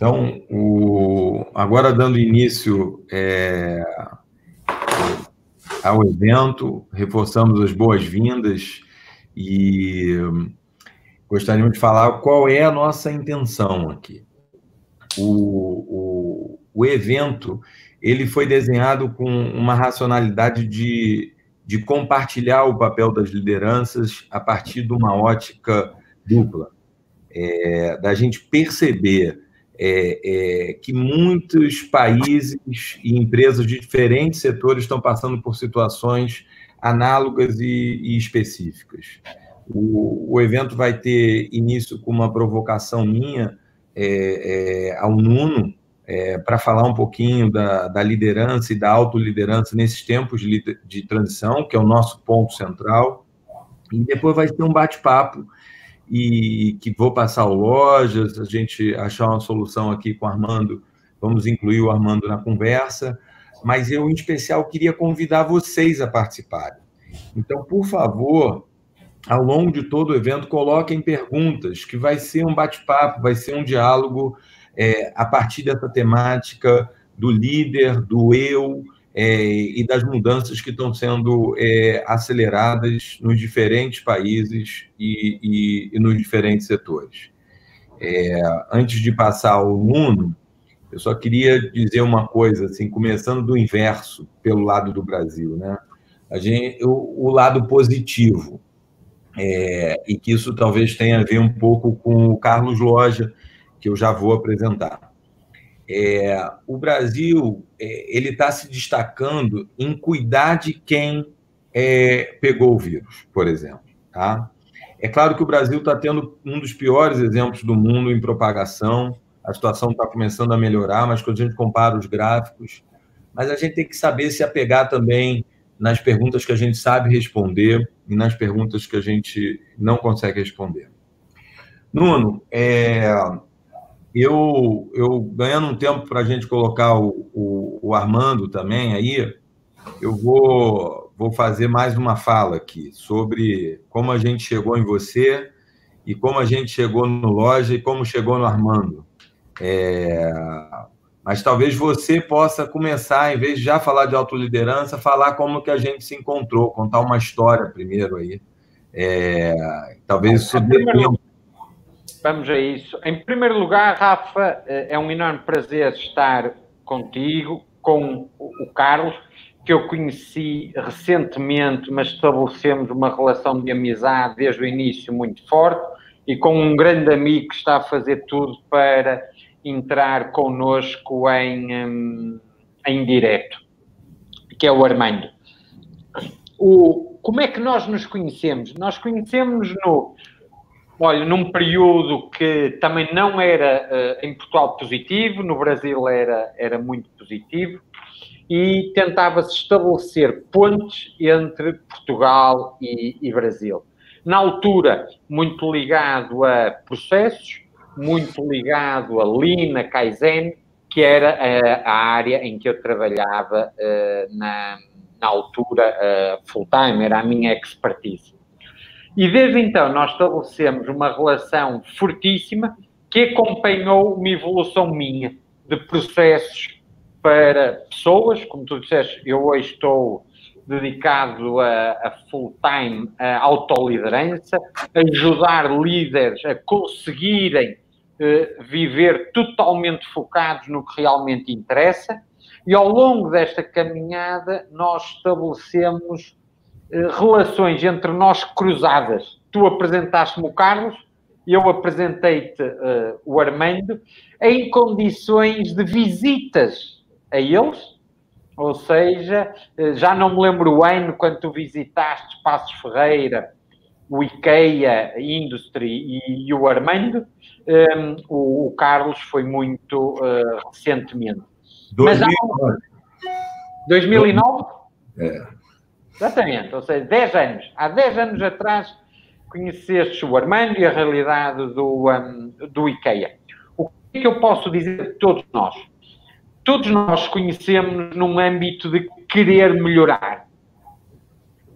Então, agora dando início ao evento, reforçamos as boas-vindas e gostaríamos de falar qual é a nossa intenção aqui. O evento ele foi desenhado com uma racionalidade de compartilhar o papel das lideranças a partir de uma ótica dupla, da gente perceber que muitos países e empresas de diferentes setores estão passando por situações análogas e específicas. O evento vai ter início com uma provocação minha ao Nuno, para falar um pouquinho da liderança e da autoliderança nesses tempos de transição, que é o nosso ponto central. E depois vai ter um bate-papo e que vou passar ao Lojas, a gente achar uma solução aqui com o Armando, vamos incluir o Armando na conversa, mas eu, em especial, queria convidar vocês a participarem. Então, por favor, ao longo de todo o evento, coloquem perguntas, que vai ser um bate-papo, vai ser um diálogo a partir dessa temática do líder, do eu, e das mudanças que estão sendo aceleradas nos diferentes países e nos diferentes setores. Antes de passar ao Nuno, eu só queria dizer uma coisa, assim, começando do inverso, pelo lado do Brasil, né? O lado positivo, e que isso talvez tenha a ver um pouco com o Carlos Loja, que eu já vou apresentar. O Brasil ele está se destacando em cuidar de quem pegou o vírus, por exemplo. Tá? É claro que o Brasil está tendo um dos piores exemplos do mundo em propagação, a situação está começando a melhorar, mas quando a gente compara os gráficos, mas a gente tem que saber se apegar também nas perguntas que a gente sabe responder e nas perguntas que a gente não consegue responder. Nuno, eu ganhando um tempo para a gente colocar o Armando também aí, eu vou fazer mais uma fala aqui sobre como a gente chegou em você e como a gente chegou no Loja e como chegou no Armando. Mas talvez você possa começar, em vez de já falar de autoliderança, falar como que a gente se encontrou, contar uma história primeiro aí. Talvez isso dê tempo. Vamos a isso. Em primeiro lugar, Rafa, é um enorme prazer estar contigo, com o Carlos, que eu conheci recentemente, mas estabelecemos uma relação de amizade desde o início muito forte, e com um grande amigo que está a fazer tudo para entrar connosco em direto, que é o Armando. Como é que nós nos conhecemos? Nós conhecemos num período que também não era em Portugal positivo, no Brasil era muito positivo, e tentava-se estabelecer pontes entre Portugal e Brasil. Na altura, muito ligado a processos, muito ligado a Lean, a Kaizen, que era a área em que eu trabalhava na altura full-time, era a minha expertise. E desde então nós estabelecemos uma relação fortíssima que acompanhou uma evolução minha de processos para pessoas. Como tu disseste, eu hoje estou dedicado a full-time a autoliderança, a ajudar líderes a conseguirem viver totalmente focados no que realmente interessa. E ao longo desta caminhada nós estabelecemos relações entre nós cruzadas. Tu apresentaste-me o Carlos, eu apresentei-te o Armando, em condições de visitas a eles, ou seja, já não me lembro o ano quando tu visitaste Passos Ferreira, o IKEA Industry e o Armando. O Carlos foi muito recentemente. 2009. 2009? Exatamente, ou seja, 10 anos. Há 10 anos atrás conheceste o Armando e a realidade do IKEA. O que é que eu posso dizer de todos nós? Todos nós conhecemos num âmbito de querer melhorar,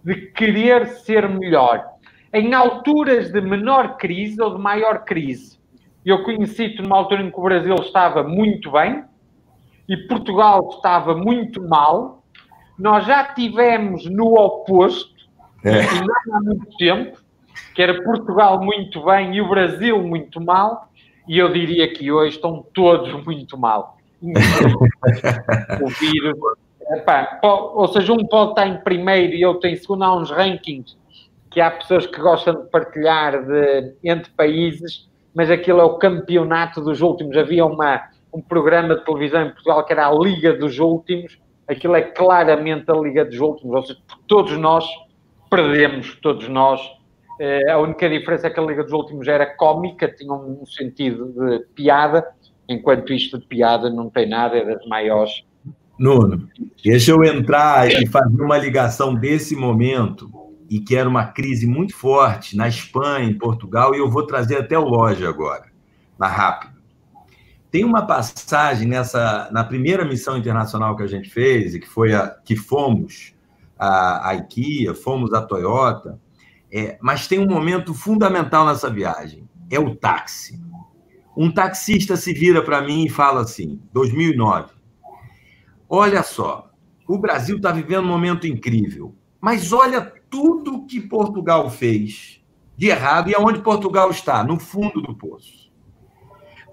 de querer ser melhor, em alturas de menor crise ou de maior crise. Eu conheci-te numa altura em que o Brasil estava muito bem e Portugal estava muito mal. Nós já tivemos no oposto, e não há muito tempo, que era Portugal muito bem e o Brasil muito mal, e eu diria que hoje estão todos muito mal. O vírus, ou seja, um pode estar em primeiro e outro em segundo. Há uns rankings que há pessoas que gostam de partilhar entre países, mas aquilo é o campeonato dos últimos. Havia um programa de televisão em Portugal que era a Liga dos Últimos. Aquilo é claramente a Liga dos Últimos, ou seja, todos nós perdemos, todos nós. A única diferença é que a Liga dos Últimos era cómica, tinha um sentido de piada, enquanto isto de piada não tem nada, é das maiores. Nuno, deixa eu entrar e fazer uma ligação desse momento, e que era uma crise muito forte na Espanha, em Portugal, e eu vou trazer até o Loja agora, na Rápido. Tem uma passagem na primeira missão internacional que a gente fez, e que fomos a IKEA, fomos a Toyota, mas tem um momento fundamental nessa viagem, é o táxi. Um taxista se vira para mim e fala assim, 2009, olha só, o Brasil está vivendo um momento incrível, mas olha tudo que Portugal fez de errado e aonde Portugal está, no fundo do poço.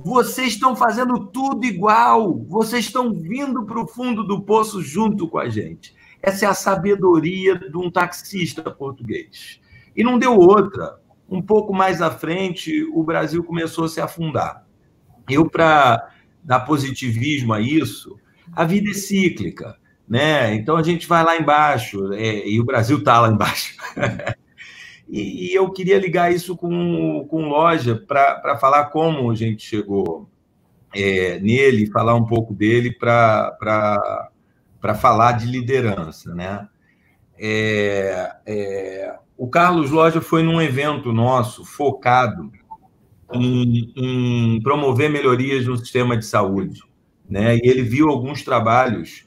Vocês estão fazendo tudo igual, vocês estão vindo para o fundo do poço junto com a gente. Essa é a sabedoria de um taxista português. E não deu outra. Um pouco mais à frente, o Brasil começou a se afundar. Eu, para dar positivismo a isso, a vida é cíclica, né? Então a gente vai lá embaixo, e o Brasil está lá embaixo. E eu queria ligar isso com Loja para falar como a gente chegou nele, falar um pouco dele para falar de liderança, né? O Carlos Loja foi num evento nosso focado em promover melhorias no sistema de saúde, né? E ele viu alguns trabalhos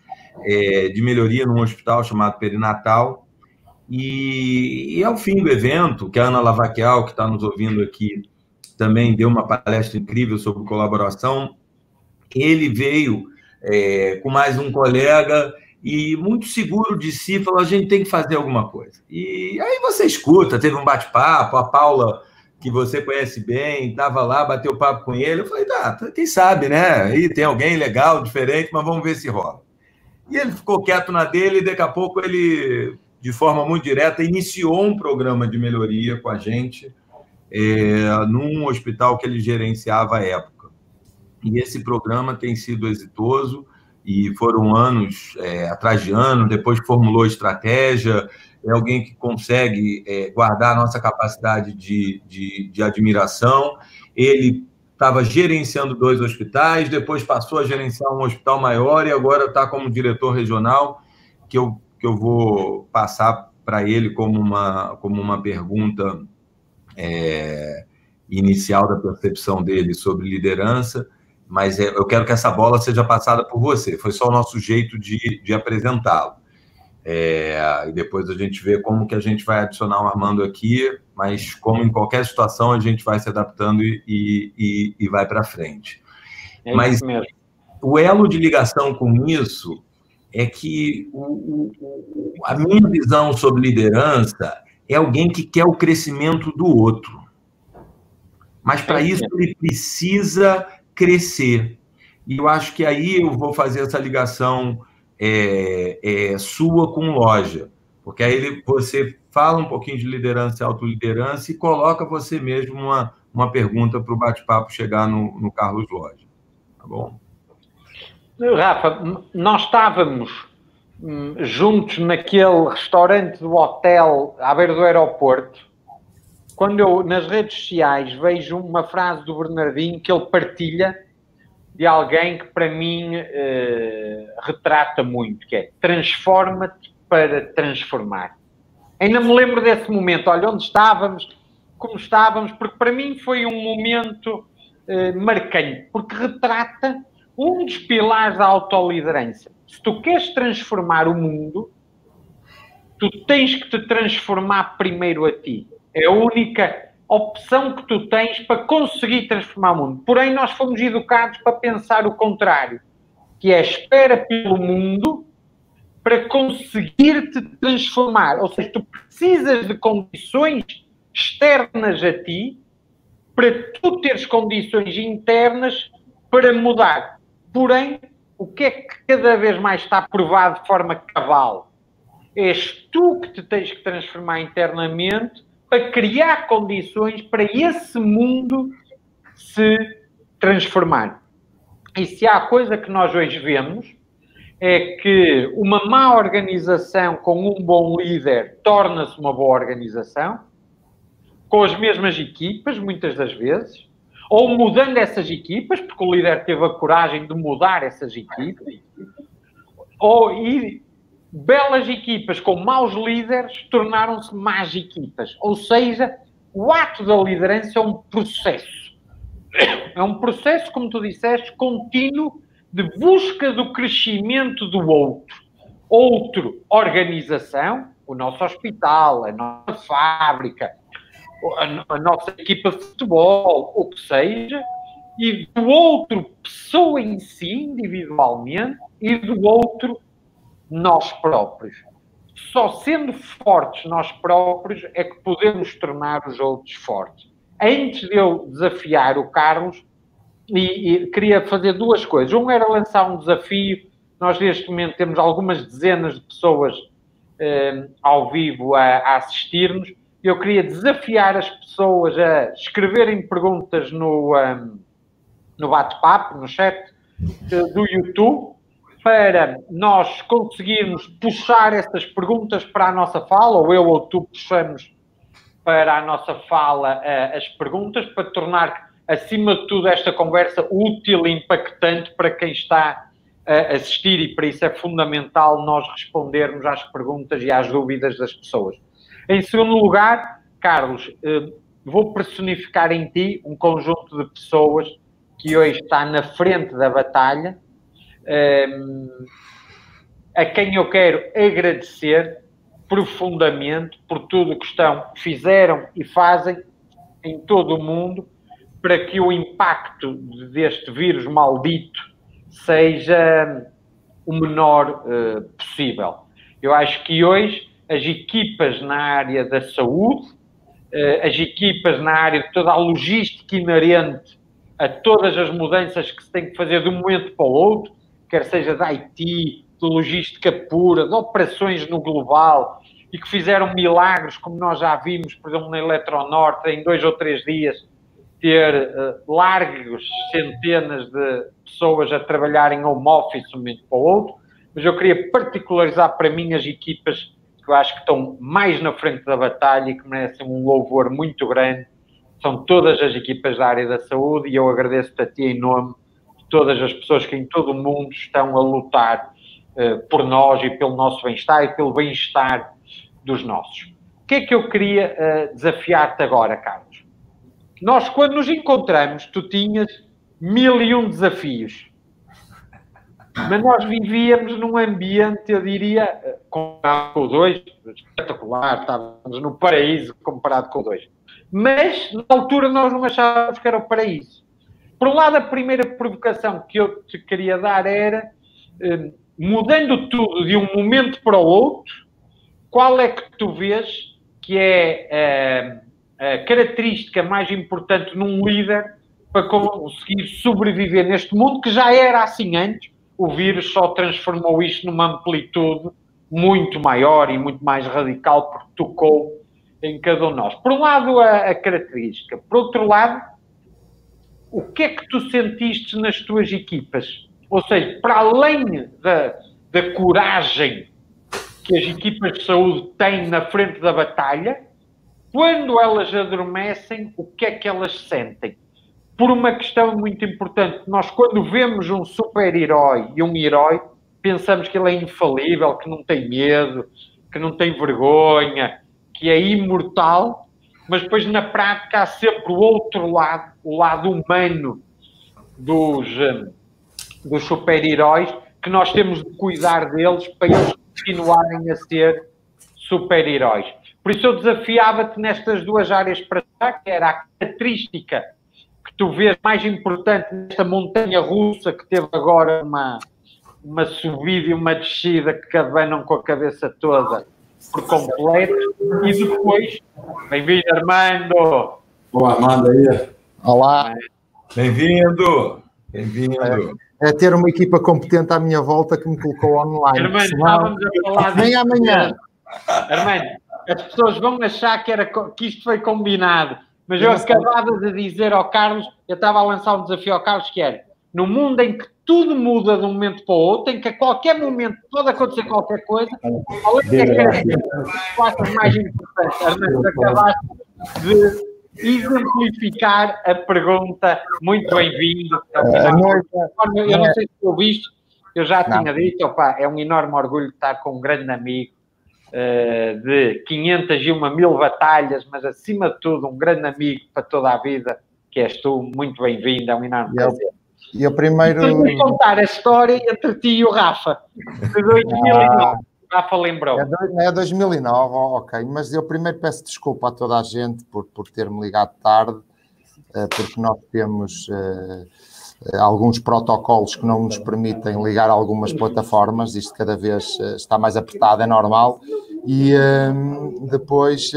de melhoria num hospital chamado Perinatal, e ao fim do evento, que a Ana Lavaquial, que está nos ouvindo aqui, também deu uma palestra incrível sobre colaboração, ele veio com mais um colega e muito seguro de si, falou, a gente tem que fazer alguma coisa. E aí você escuta, teve um bate-papo, a Paula, que você conhece bem, estava lá, bateu papo com ele, eu falei, quem sabe, né? Aí tem alguém legal, diferente, mas vamos ver se rola. E ele ficou quieto na dele, e daqui a pouco ele, de forma muito direta, iniciou um programa de melhoria com a gente num hospital que ele gerenciava à época. E esse programa tem sido exitoso, e foram anos atrás de ano, depois formulou estratégia, é alguém que consegue guardar a nossa capacidade de admiração. Ele estava gerenciando 2 hospitais, depois passou a gerenciar um hospital maior e agora está como diretor regional, que eu vou passar para ele como uma pergunta inicial da percepção dele sobre liderança, mas eu quero que essa bola seja passada por você. Foi só o nosso jeito de apresentá-lo. E depois a gente vê como que a gente vai adicionar o Armando aqui, mas como em qualquer situação a gente vai se adaptando e vai para frente. Mas o elo de ligação com isso é que a minha visão sobre liderança é alguém que quer o crescimento do outro. Mas para isso ele precisa crescer. E eu acho que aí eu vou fazer essa ligação sua com Loja, porque aí você fala um pouquinho de liderança e autoliderança e coloca você mesmo uma pergunta para o bate-papo chegar no Carlos Loja. Tá bom? Rafa, nós estávamos juntos naquele restaurante do hotel à beira do aeroporto, quando eu, nas redes sociais, vejo uma frase do Bernardinho que ele partilha de alguém que, para mim, retrata muito, que é transforma-te para transformar. Ainda me lembro desse momento, olha, onde estávamos, como estávamos, porque para mim foi um momento marcante, porque retrata um dos pilares da autoliderança. Se tu queres transformar o mundo, tu tens que te transformar primeiro a ti. É a única opção que tu tens para conseguir transformar o mundo. Porém, nós fomos educados para pensar o contrário, que é espera pelo mundo para conseguir te transformar. Ou seja, tu precisas de condições externas a ti para tu teres condições internas para mudar. Porém, o que é que cada vez mais está provado de forma cabal? És tu que te tens que transformar internamente para criar condições para esse mundo se transformar. E se há coisa que nós hoje vemos, é que uma má organização com um bom líder torna-se uma boa organização, com as mesmas equipas, muitas das vezes, ou mudando essas equipas, porque o líder teve a coragem de mudar essas equipas, e belas equipas com maus líderes tornaram-se más equipas. Ou seja, o ato da liderança é um processo. É um processo, como tu disseste, contínuo de busca do crescimento do outro. Outro, organização, o nosso hospital, a nossa fábrica, a nossa equipa de futebol, o que seja, e do outro, pessoa em si, individualmente, e do outro, nós próprios. Só sendo fortes nós próprios é que podemos tornar os outros fortes. Antes de eu desafiar o Carlos, e queria fazer duas coisas. Um era lançar um desafio. Nós, neste momento, temos algumas dezenas de pessoas ao vivo a assistir-nos. Eu queria desafiar as pessoas a escreverem perguntas no bate-papo, no chat do YouTube, para nós conseguirmos puxar essas perguntas para a nossa fala, ou eu ou tu puxamos para a nossa fala as perguntas, para tornar, acima de tudo, esta conversa útil e impactante para quem está a assistir, e para isso é fundamental nós respondermos às perguntas e às dúvidas das pessoas. Em segundo lugar, Carlos, vou personificar em ti um conjunto de pessoas que hoje está na frente da batalha, a quem eu quero agradecer profundamente por tudo o que fizeram e fazem em todo o mundo para que o impacto deste vírus maldito seja o menor possível. Eu acho que hoje as equipas na área da saúde, as equipas na área de toda a logística inerente a todas as mudanças que se tem que fazer de um momento para o outro, quer seja da IT, de logística pura, de operações no global, e que fizeram milagres, como nós já vimos, por exemplo, na Eletronorte, em 2 ou 3 dias, ter largos centenas de pessoas a trabalhar em home office de um momento para o outro. Mas eu queria particularizar para mim as equipas que eu acho que estão mais na frente da batalha e que merecem um louvor muito grande. São todas as equipas da área da saúde, e eu agradeço-te a ti em nome de todas as pessoas que em todo o mundo estão a lutar por nós e pelo nosso bem-estar e pelo bem-estar dos nossos. O que é que eu queria desafiar-te agora, Carlos? Nós, quando nos encontramos, tu tinhas 1001 desafios. Mas nós vivíamos num ambiente, eu diria, comparado com o 2, espetacular, estávamos no paraíso comparado com o 2. Mas, na altura, nós não achávamos que era o paraíso. Por um lado, a primeira provocação que eu te queria dar era, mudando tudo de um momento para o outro, qual é que tu vês que é a característica mais importante num líder para conseguir sobreviver neste mundo, que já era assim antes? O vírus só transformou isto numa amplitude muito maior e muito mais radical, porque tocou em cada um de nós. Por um lado, a característica. Por outro lado, o que é que tu sentiste nas tuas equipas? Ou seja, para além da coragem que as equipas de saúde têm na frente da batalha, quando elas adormecem, o que é que elas sentem? Por uma questão muito importante, nós quando vemos um super-herói e um herói, pensamos que ele é infalível, que não tem medo, que não tem vergonha, que é imortal, mas depois na prática há sempre o outro lado, o lado humano dos super-heróis, que nós temos de cuidar deles para eles continuarem a ser super-heróis. Por isso eu desafiava-te nestas duas áreas para que era a característica que tu vês mais importante nesta montanha russa que teve agora uma subida e uma descida que cabanam com a cabeça toda por completo. E depois, bem-vindo, Armando. Olá, Armando aí. Olá. Bem-vindo. Bem-vindo. É ter uma equipa competente à minha volta que me colocou online. Armando, estávamos a falar nem amanhã. Armando, as pessoas vão achar que isto foi combinado, mas eu acabava de dizer ao Carlos, eu estava a lançar um desafio ao Carlos, que era, no mundo em que tudo muda de um momento para o outro, em que a qualquer momento pode acontecer qualquer coisa, qual é que é as coisas mais importantes? Armando, acabaste de exemplificar a pergunta. Muito bem-vindo. Eu não sei se tu ouviste, eu já tinha dito, opa, é um enorme orgulho estar com um grande amigo de 501.000 batalhas, mas acima de tudo um grande amigo para toda a vida, que és tu. Muito bem-vindo, é um enorme prazer. E eu primeiro... Vou contar a história entre ti e o Rafa, de 2009. Rafa lembrou. É 2009, ok. Mas eu primeiro peço desculpa a toda a gente por ter-me ligado tarde, porque nós temos alguns protocolos que não nos permitem ligar a algumas plataformas. Isto cada vez está mais apertado, é normal. E depois,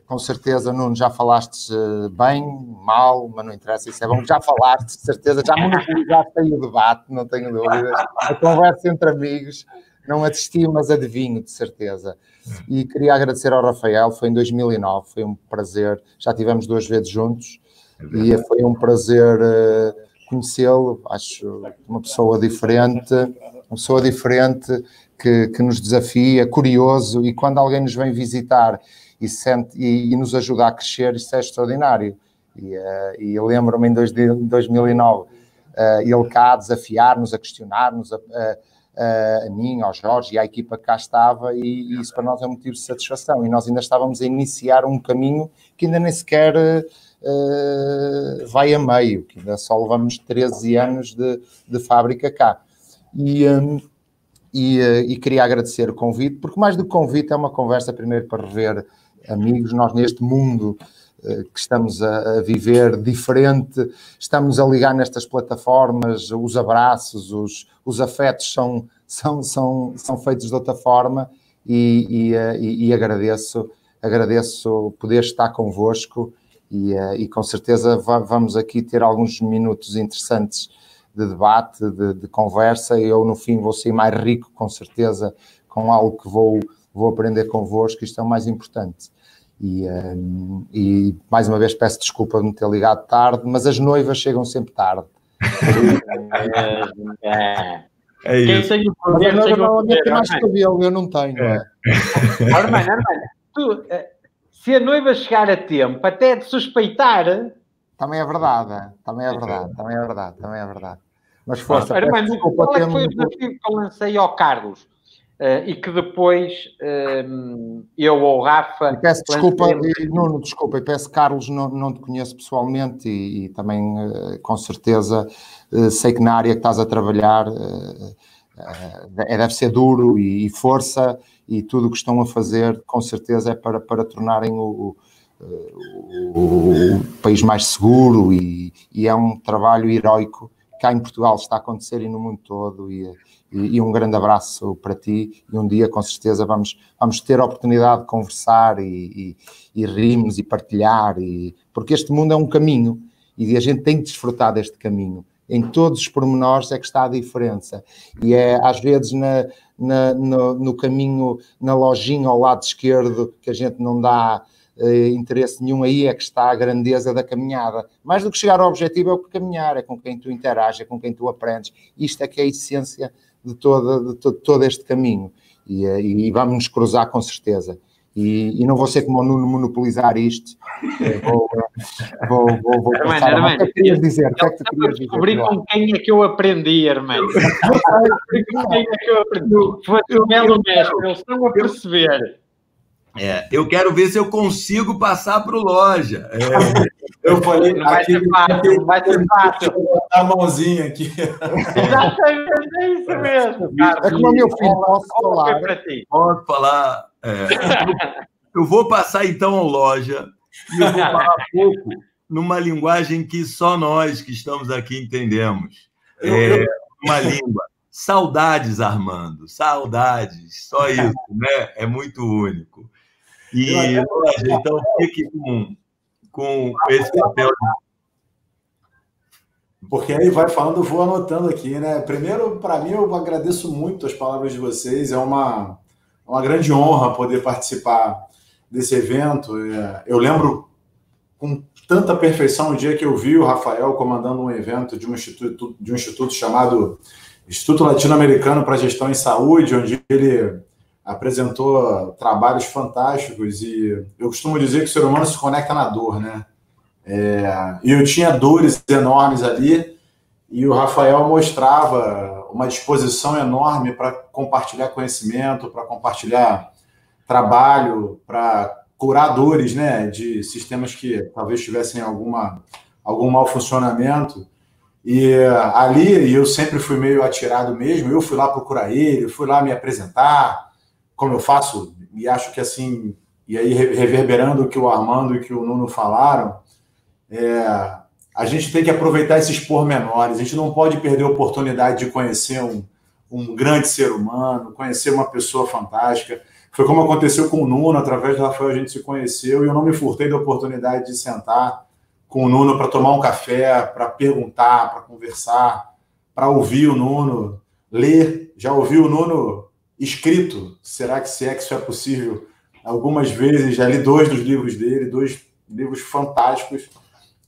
com certeza, Nuno, já falaste bem, mal, mas não interessa, isso é bom. Já falaste, de certeza, já monopolizaste aí o debate, não tenho dúvidas. A conversa entre amigos. Não assisti, mas adivinho, de certeza. E queria agradecer ao Rafael, foi em 2009, foi um prazer, já tivemos 2 vezes juntos, e foi um prazer conhecê-lo, acho uma pessoa diferente que nos desafia, curioso, e quando alguém nos vem visitar e nos ajuda a crescer, isso é extraordinário. E eu lembro-me em 2009, ele cá a desafiar-nos, a questionar-nos, a mim, ao Jorge e à equipa que cá estava, e isso para nós é um motivo de satisfação. E nós ainda estávamos a iniciar um caminho que ainda nem sequer vai a meio, que ainda só levamos 13 anos de fábrica cá. E queria agradecer o convite, porque mais do que convite é uma conversa primeiro para rever amigos. Nós neste mundo que estamos a viver diferente, estamos a ligar nestas plataformas, os abraços, os afetos são feitos de outra forma, e agradeço poder estar convosco, e com certeza vamos aqui ter alguns minutos interessantes de debate, de conversa, e eu no fim vou sair mais rico, com certeza, com algo que vou aprender convosco. Isto é o mais importante. E mais uma vez peço desculpa de me ter ligado tarde, mas as noivas chegam sempre tarde. É isso. Quem tem o poder tem o poder. Tem mais cabelo, eu não tenho. Armando, se a noiva chegar a tempo, até é de suspeitar. Também é verdade. Mas força, Armando, qual é que foi o desafio que eu lancei ao Carlos? E que depois eu ou o Rafa... E peço desculpa, Nuno, desculpa, e peço, Carlos, não te conheço pessoalmente, e também, com certeza, sei que na área que estás a trabalhar deve ser duro, e força, e tudo o que estão a fazer, com certeza, é para tornarem o país mais seguro, e é um trabalho heroico que cá em Portugal está a acontecer e no mundo todo, e um grande abraço para ti, e um dia com certeza vamos ter a oportunidade de conversar e rirmos e partilhar, porque este mundo é um caminho e a gente tem que desfrutar deste caminho. Em todos os pormenores é que está a diferença, e é às vezes no caminho, na lojinha ao lado esquerdo, que a gente não dá interesse nenhum, aí é que está a grandeza da caminhada. Mais do que chegar ao objetivo é o que caminhar, é com quem tu interages, é com quem tu aprendes. Isto é que é a essência de todo este caminho, e vamos nos cruzar com certeza, e não vou ser como o Nuno monopolizar isto. Vou passar. Armando, o que é que querias dizer? O que é que tu querias dizer? Descobri com quem é que eu aprendi, Armando. Com quem é que eu aprendi? Foi o belo mestre, eles estão a perceber. Eu quero ver se eu consigo passar para o Loja. Eu falei, não vai ser fácil, não vai ser fácil. Vou botar a mãozinha aqui. Exatamente, é isso mesmo. É como o meu filho, posso falar? Posso falar? Eu vou passar então ao Loja, E eu vou falar pouco numa linguagem que só nós que estamos aqui entendemos. Uma língua. Saudades, Armando, saudades. Só isso, né? É muito único. E, Roger, então, fique com esse papel. Porque aí vai falando, eu vou anotando aqui, né? Primeiro, para mim, eu agradeço muito as palavras de vocês. É uma grande honra poder participar desse evento. Eu lembro com tanta perfeição o dia que eu vi o Rafael comandando um evento de um instituto chamado Instituto Latino-Americano para a Gestão em Saúde, onde ele apresentou trabalhos fantásticos. E eu costumo dizer que o ser humano se conecta na dor, né? E eu tinha dores enormes ali, e o Rafael mostrava uma disposição enorme para compartilhar conhecimento, para compartilhar trabalho, para curar dores, né, de sistemas que talvez tivessem algum mau funcionamento. E ali, eu sempre fui meio atirado mesmo, eu fui lá procurar ele, fui lá me apresentar, como eu faço, e acho que assim, e aí reverberando o que o Armando e que o Nuno falaram, a gente tem que aproveitar esses pormenores. A gente não pode perder a oportunidade de conhecer um grande ser humano, conhecer uma pessoa fantástica. Foi como aconteceu com o Nuno, através do Rafael a gente se conheceu, e eu não me furtei da oportunidade de sentar com o Nuno para tomar um café, para perguntar, para conversar, para ouvir o Nuno, ler. Já ouvi o Nuno escrito, será que se é que isso é possível? Algumas vezes, já li 2 dos livros dele, 2 livros fantásticos.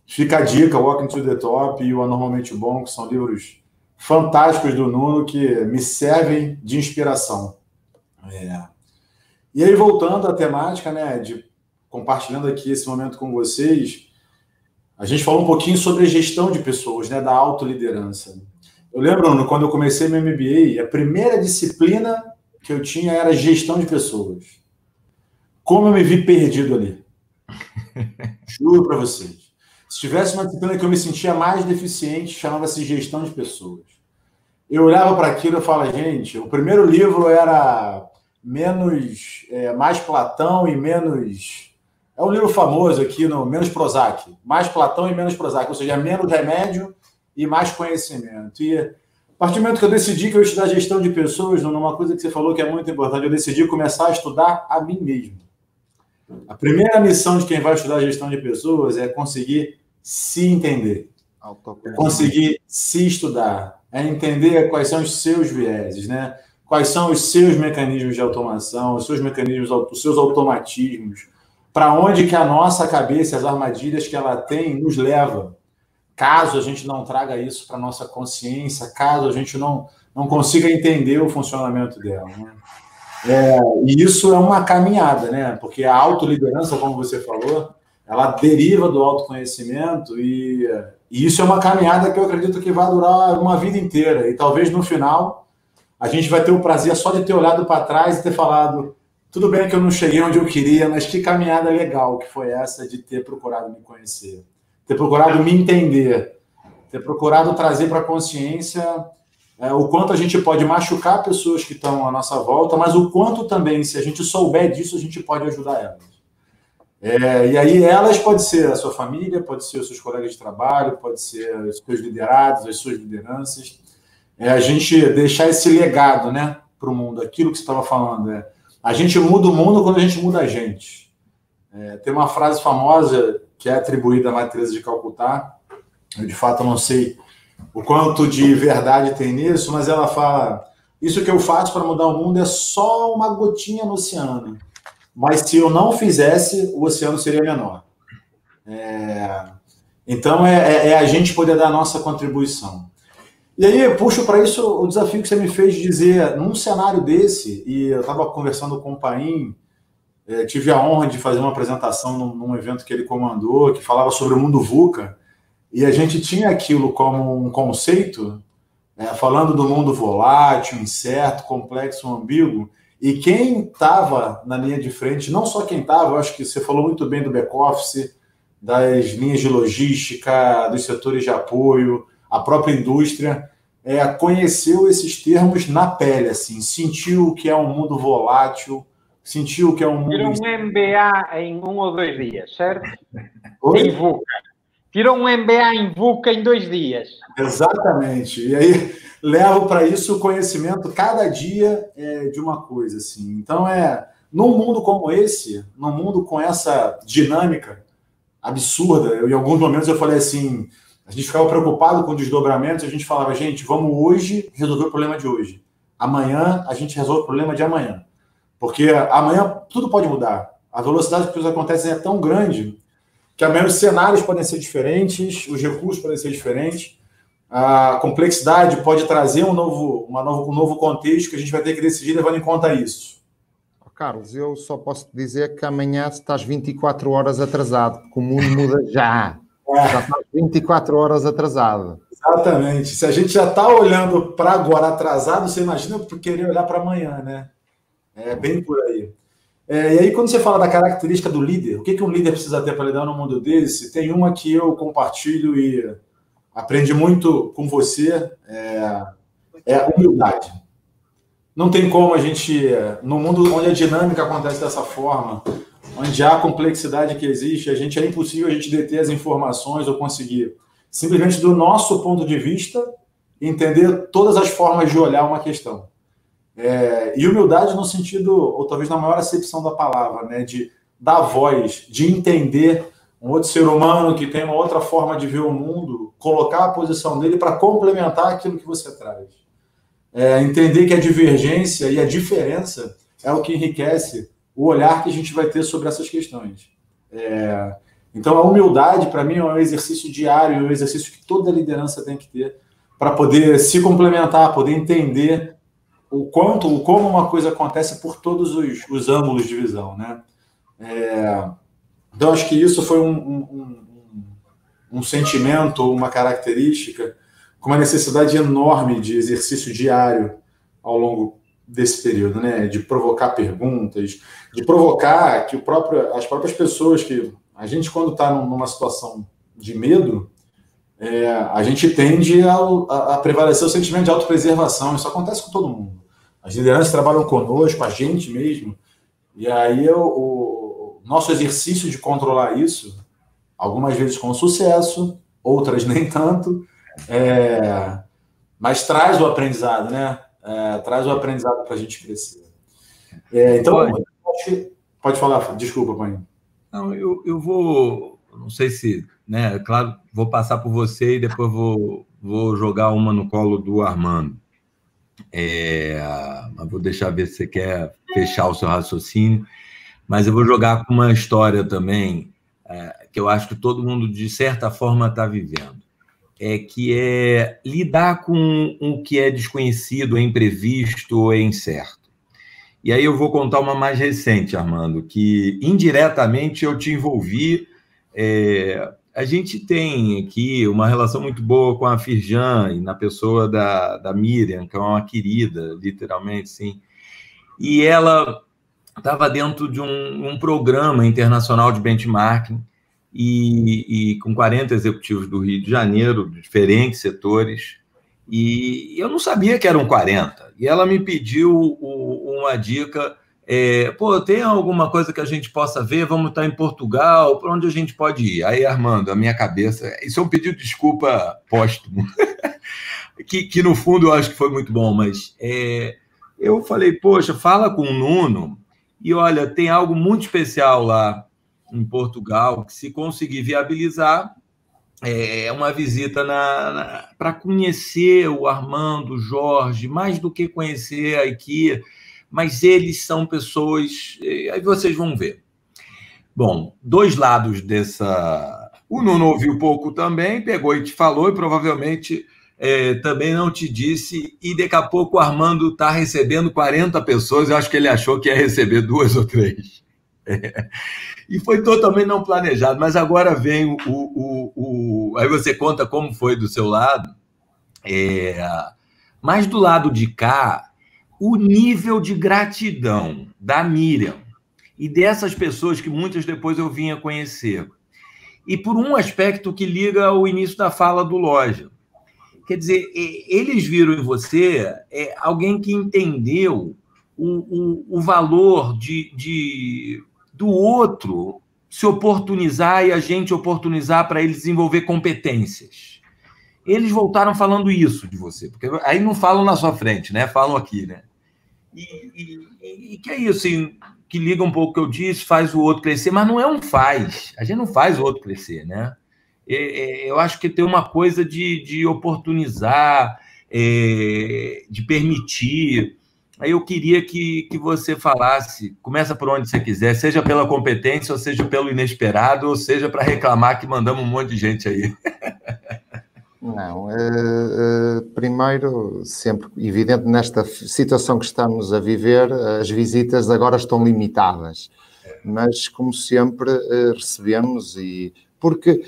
Fica a dica, Walking to the Top e o Anormalmente Bom, que são livros fantásticos do Nuno, que me servem de inspiração. E aí, voltando à temática, né, compartilhando aqui esse momento com vocês, a gente falou um pouquinho sobre a gestão de pessoas, né, da autoliderança. Eu lembro, quando eu comecei meu MBA, a primeira disciplina que eu tinha era gestão de pessoas. Como eu me vi perdido ali. Juro para vocês. Se tivesse uma disciplina que eu me sentia mais deficiente, chamava-se gestão de pessoas. Eu olhava para aquilo e falava, gente, o primeiro livro era mais Platão e menos... É um livro famoso aqui, menos Prozac. Mais Platão e menos Prozac, ou seja, menos remédio e mais conhecimento. E a partir do momento que eu decidi que eu ia estudar gestão de pessoas, numa coisa que você falou que é muito importante, eu decidi começar a estudar a mim mesmo. A primeira missão de quem vai estudar gestão de pessoas é conseguir se entender, conseguir se estudar, é entender quais são os seus vieses, né? Quais são os seus mecanismos de automação, os seus mecanismos, os seus automatismos, para onde que a nossa cabeça, as armadilhas que ela tem, nos leva, caso a gente não traga isso para a nossa consciência, caso a gente não consiga entender o funcionamento dela, né? E isso é uma caminhada, né? Porque a autoliderança, como você falou, ela deriva do autoconhecimento e isso é uma caminhada que eu acredito que vai durar uma vida inteira. E talvez no final a gente vai ter o prazer só de ter olhado para trás e ter falado, tudo bem que eu não cheguei onde eu queria, mas que caminhada legal que foi essa de ter procurado me conhecer, ter procurado me entender, ter procurado trazer para a consciência o quanto a gente pode machucar pessoas que estão à nossa volta, mas o quanto também, se a gente souber disso, a gente pode ajudar elas. E aí elas pode ser a sua família, pode ser os seus colegas de trabalho, pode ser os seus liderados, as suas lideranças. A gente deixar esse legado, né, para o mundo, aquilo que você estava falando. A gente muda o mundo quando a gente muda a gente. Tem uma frase famosa que é atribuída à Madre Teresa de Calcutá, eu de fato não sei o quanto de verdade tem nisso, mas ela fala, isso que eu faço para mudar o mundo é só uma gotinha no oceano, mas se eu não fizesse, o oceano seria menor. Então, a gente poder dar a nossa contribuição. E aí, eu puxo para isso o desafio que você me fez de dizer, num cenário desse, e eu estava conversando com o Paim, tive a honra de fazer uma apresentação num evento que ele comandou, que falava sobre o mundo VUCA, e a gente tinha aquilo como um conceito, falando do mundo volátil, incerto, complexo, ambíguo, e quem estava na linha de frente, não só quem estava, eu acho que você falou muito bem do back-office, das linhas de logística, dos setores de apoio, a própria indústria, conheceu esses termos na pele, assim, sentiu o que é um mundo volátil, sentiu que é um mundo... Tirou um MBA em 1 ou 2 dias, certo? Oi? Em VUCA. Tirou um MBA em VUCA em 2 dias. Exatamente. E aí levo para isso o conhecimento cada dia de uma coisa, assim. Então, num mundo como esse, num mundo com essa dinâmica absurda, em alguns momentos eu falei assim, a gente ficava preocupado com desdobramentos, a gente falava, gente, vamos hoje resolver o problema de hoje. Amanhã a gente resolve o problema de amanhã. Porque amanhã tudo pode mudar. A velocidade que as coisas acontecem é tão grande que amanhã os cenários podem ser diferentes, os recursos podem ser diferentes, a complexidade pode trazer um novo contexto que a gente vai ter que decidir levando em conta isso. Carlos, eu só posso te dizer que amanhã estás 24 horas atrasado, porque o mundo muda já. Já estás 24 horas atrasado. Exatamente. Se a gente já está olhando para agora atrasado, você imagina querer olhar para amanhã, né? É bem por aí. E aí, quando você fala da característica do líder, o que um líder precisa ter para lidar num mundo desse? Tem uma que eu compartilho e aprendi muito com você, é a humildade. Não tem como a gente, no mundo onde a dinâmica acontece dessa forma, onde há a complexidade que existe, é impossível a gente deter as informações ou conseguir, simplesmente do nosso ponto de vista, entender todas as formas de olhar uma questão. E humildade no sentido, ou talvez na maior acepção da palavra, né, de dar voz, de entender um outro ser humano que tem uma outra forma de ver o mundo, colocar a posição dele para complementar aquilo que você traz. Entender que a divergência e a diferença é o que enriquece o olhar que a gente vai ter sobre essas questões. Então, a humildade, para mim, é um exercício diário, é um exercício que toda liderança tem que ter para poder se complementar, poder entender como uma coisa acontece por todos os ângulos de visão, né? Então, acho que isso foi um sentimento, uma característica, com uma necessidade enorme de exercício diário ao longo desse período, né? De provocar perguntas, de provocar que as próprias pessoas que... A gente, quando está numa situação de medo, a gente tende a prevalecer o sentimento de autopreservação. Isso acontece com todo mundo. As lideranças trabalham conosco, a gente mesmo, e aí o nosso exercício de controlar isso, algumas vezes com sucesso, outras nem tanto, mas traz o aprendizado, né? Traz o aprendizado para a gente crescer. Então, pode falar, desculpa, mãe. Não, eu vou, não sei se, né? Claro, vou passar por você e depois vou jogar uma no colo do Armando. Mas vou deixar ver se você quer fechar o seu raciocínio. Mas eu vou jogar com uma história também que eu acho que todo mundo, de certa forma, está vivendo. Que é lidar com o que é desconhecido, é imprevisto ou é incerto. E aí eu vou contar uma mais recente, Armando, que indiretamente eu te envolvi. A gente tem aqui uma relação muito boa com a Firjan, na pessoa da Miriam, que é uma querida, literalmente, sim. E ela estava dentro de um programa internacional de benchmarking e com 40 executivos do Rio de Janeiro, de diferentes setores, e eu não sabia que eram 40. E ela me pediu uma dica, tem alguma coisa que a gente possa ver? Vamos estar em Portugal, para onde a gente pode ir? Aí, Armando, a minha cabeça... Isso é um pedido de desculpa póstumo, que no fundo eu acho que foi muito bom, mas eu falei, poxa, fala com o Nuno, e olha, tem algo muito especial lá em Portugal, que se conseguir viabilizar, uma visita para conhecer o Armando, o Jorge, mais do que conhecer a IKEA, mas eles são pessoas... Aí vocês vão ver. Bom, 2 lados dessa... O Nuno ouviu pouco também, pegou e te falou, e provavelmente também não te disse, e daqui a pouco o Armando está recebendo 40 pessoas, eu acho que ele achou que ia receber 2 ou 3. E foi totalmente não planejado, mas agora vem aí você conta como foi do seu lado, mas do lado de cá, o nível de gratidão da Miriam e dessas pessoas que muitas depois eu vinha conhecer, e por um aspecto que liga ao início da fala do Loja. Quer dizer, eles viram em você alguém que entendeu o valor do outro se oportunizar e a gente oportunizar para ele desenvolver competências. Eles voltaram falando isso de você, porque aí não falam na sua frente, né? Falam aqui, né? E que é isso, assim, que liga um pouco o que eu disse, faz o outro crescer, mas não é um faz. A gente não faz o outro crescer, né? Eu acho que tem uma coisa de oportunizar, de permitir. Aí eu queria que você falasse, começa por onde você quiser, seja pela competência, ou seja pelo inesperado, ou seja para reclamar que mandamos um monte de gente aí. Não, primeiro, sempre evidente, nesta situação que estamos a viver, as visitas agora estão limitadas, mas como sempre recebemos, porque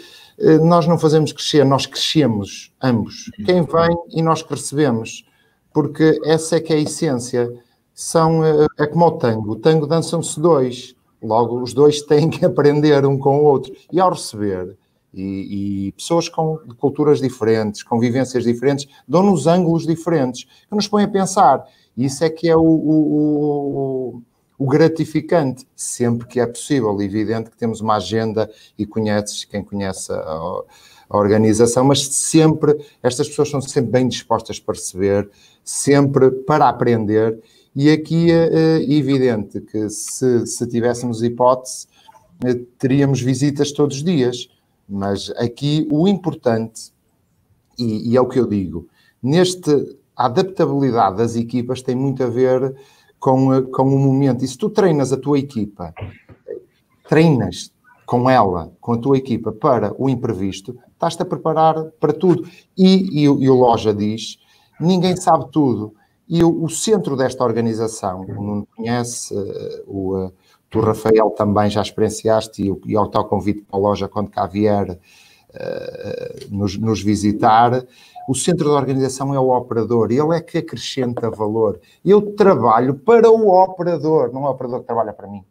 nós não fazemos crescer, nós crescemos ambos, quem vem e nós crescemos, porque essa é que é a essência, é como o tango dançam-se dois, logo os dois têm que aprender um com o outro, e ao receber... E pessoas de culturas diferentes, com vivências diferentes, dão-nos ângulos diferentes, que nos põem a pensar. E isso é que é o gratificante, sempre que é possível. Evidente que temos uma agenda e quem conhece a organização, mas sempre, estas pessoas são sempre bem dispostas para receber, sempre para aprender. E aqui é evidente que se tivéssemos hipótese, teríamos visitas todos os dias. Mas aqui o importante, e é o que eu digo, a adaptabilidade das equipas tem muito a ver com o momento. E se tu treinas a tua equipa, treinas com ela, com a tua equipa para o imprevisto, estás-te a preparar para tudo. E o Loja diz, ninguém sabe tudo. E o centro desta organização, o Nuno conhece, tu, Rafael, também já experienciaste, e ao tal convite para a Loja, quando cá vier nos visitar, o centro da organização é o operador, ele é que acrescenta valor. Eu trabalho para o operador, não é o operador que trabalha para mim.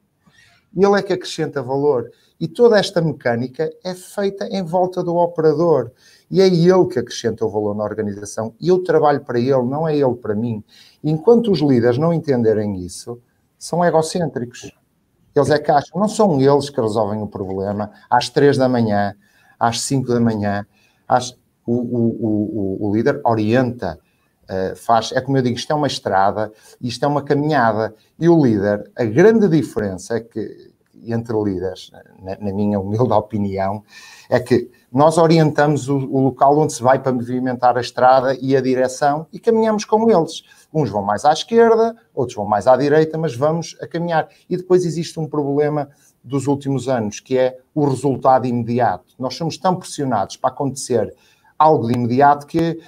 Ele é que acrescenta valor. E toda esta mecânica é feita em volta do operador. E é ele que acrescenta o valor na organização. E eu trabalho para ele, não é ele para mim. E enquanto os líderes não entenderem isso, são egocêntricos. Eles é que acham, não são eles que resolvem o problema às 3 da manhã, às 5 da manhã. O líder orienta, é como eu digo, isto é uma estrada, isto é uma caminhada. E o líder, a grande diferença é que, entre líderes, na minha humilde opinião, é que nós orientamos o local onde se vai para movimentar a estrada e a direção e caminhamos com eles. Uns vão mais à esquerda, outros vão mais à direita, mas vamos a caminhar. E depois existe um problema dos últimos anos, que é o resultado imediato. Nós somos tão pressionados para acontecer algo de imediato que,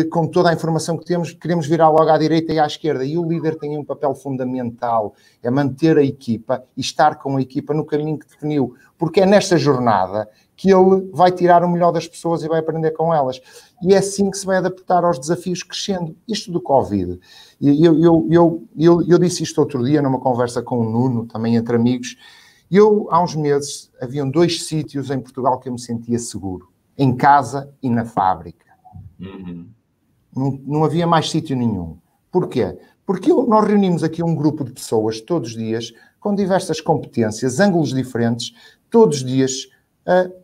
com toda a informação que temos, queremos virar logo à direita e à esquerda. E o líder tem um papel fundamental, é manter a equipa e estar com a equipa no caminho que definiu. Porque é nesta jornada que ele vai tirar o melhor das pessoas e vai aprender com elas. E é assim que se vai adaptar aos desafios crescendo. Isto do Covid. Eu disse isto outro dia numa conversa com o Nuno, também entre amigos. Há uns meses, haviam 2 sítios em Portugal que eu me sentia seguro. Em casa e na fábrica. Uhum. Não havia mais sítio nenhum. Porquê? Porque nós reunimos aqui um grupo de pessoas todos os dias, com diversas competências, ângulos diferentes, todos os dias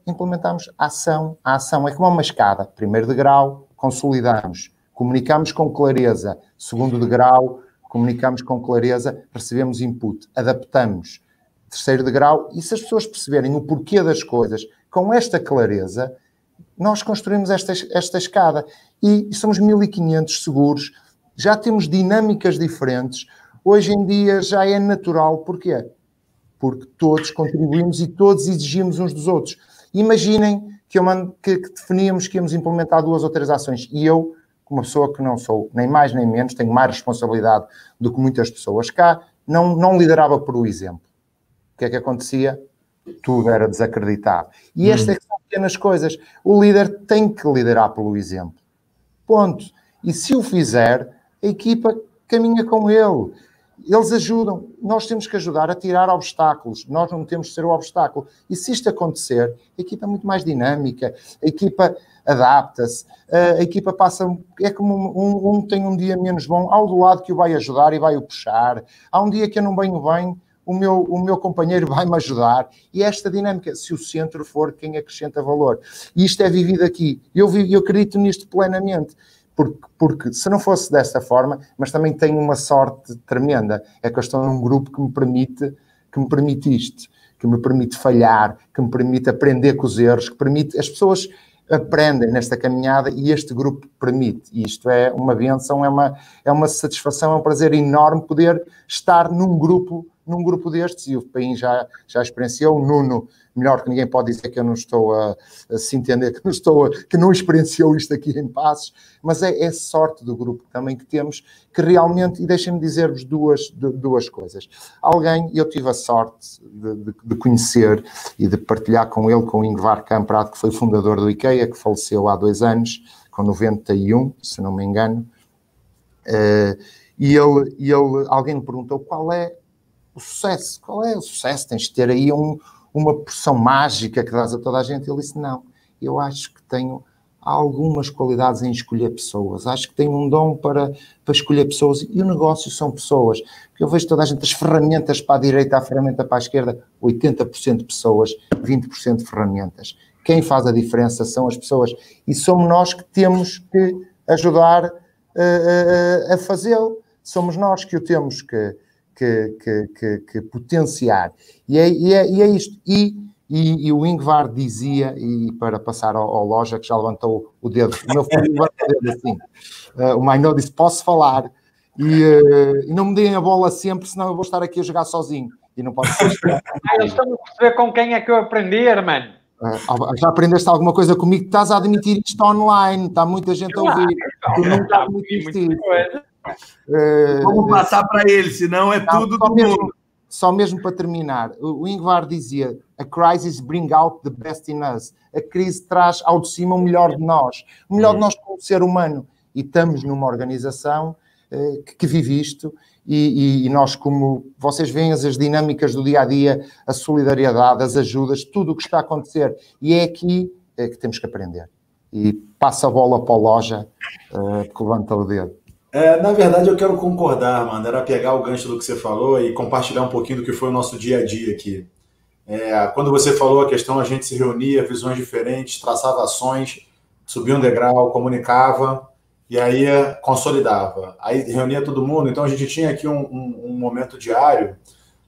implementamos ação a ação. É como uma escada. 1º degrau, consolidamos. Comunicamos com clareza. 2º degrau, comunicamos com clareza, recebemos input. Adaptamos. 3º degrau. E se as pessoas perceberem o porquê das coisas com esta clareza, nós construímos esta escada. E somos 1.500 seguros. Já temos dinâmicas diferentes. Hoje em dia já é natural. Porquê? Porque todos contribuímos e todos exigimos uns dos outros. Imaginem que definíamos que íamos implementar 2 ou 3 ações. E eu, como uma pessoa que não sou nem mais nem menos, tenho mais responsabilidade do que muitas pessoas cá, não liderava por o exemplo. O que é que acontecia? Tudo era desacreditado. E estas é que são pequenas coisas. O líder tem que liderar pelo exemplo. Ponto. E se o fizer, a equipa caminha com ele. Eles ajudam. Nós temos que ajudar a tirar obstáculos. Nós não temos que ser o obstáculo. E se isto acontecer, a equipa é muito mais dinâmica. A equipa adapta-se, a equipa passa, é como um tem um dia menos bom, há o do lado que o vai ajudar e vai o puxar, há um dia que eu não venho bem, o meu companheiro vai-me ajudar, e esta dinâmica, se o centro for quem acrescenta valor, e isto é vivido aqui, eu acredito nisto plenamente, porque se não fosse desta forma, mas também tenho uma sorte tremenda, é que eu estou num grupo que me permite isto, que me permite falhar, que me permite aprender com os erros, que permite, as pessoas aprendem nesta caminhada e este grupo permite, e isto é uma bênção, é uma satisfação, é um prazer enorme poder estar num grupo destes, e o Paim já experienciou, o Nuno, melhor que ninguém pode dizer que eu não estou a se entender, que não experienciou isto aqui em Passos, mas é sorte do grupo também que temos, que realmente, e deixem-me dizer-vos duas coisas. Eu tive a sorte de conhecer e de partilhar com ele, com o Ingvar Kamprad, que foi fundador do IKEA, que faleceu há 2 anos, com 91, se não me engano, e alguém me perguntou qual é o sucesso. Tens de ter aí uma porção mágica que dás a toda a gente. Ele disse, não, eu acho que tenho algumas qualidades em escolher pessoas. Acho que tenho um dom para escolher pessoas. E o negócio são pessoas. Porque eu vejo toda a gente, as ferramentas para a direita, a ferramenta para a esquerda, 80% pessoas, 20% ferramentas. Quem faz a diferença são as pessoas. E somos nós que temos que ajudar a fazê-lo. Somos nós que o temos que potenciar. E é isto. E o Ingvar dizia, e para passar ao Loja, que já levantou o dedo, o meu filho levanta o dedo assim, o Mainô disse, posso falar, e não me deem a bola sempre, senão eu vou estar aqui a jogar sozinho. E não pode ser. Eles estão a perceber com quem é que eu aprender, mano. Já aprendeste alguma coisa comigo? Estás a admitir isto online, está muita gente a ouvir. Tu nunca admitiste isso. Vamos passar para ele, senão é tudo do mundo. Só mesmo para terminar, o Ingvar dizia, a crisis bring out the best in us. A crise traz ao de cima o melhor de nós. O melhor de nós como ser humano. E estamos numa organização que vive isto e nós, como vocês veem as dinâmicas do dia-a-dia, a solidariedade, as ajudas, tudo o que está a acontecer. E é aqui que temos que aprender. E passa a bola para o Loja, que levanta o dedo. Na verdade, eu quero concordar, mano. Era pegar o gancho do que você falou e compartilhar um pouquinho do que foi o nosso dia a dia aqui. Quando você falou a questão, a gente se reunia, visões diferentes, traçava ações, subia um degrau, comunicava e aí consolidava. Aí reunia todo mundo. Então, a gente tinha aqui um momento diário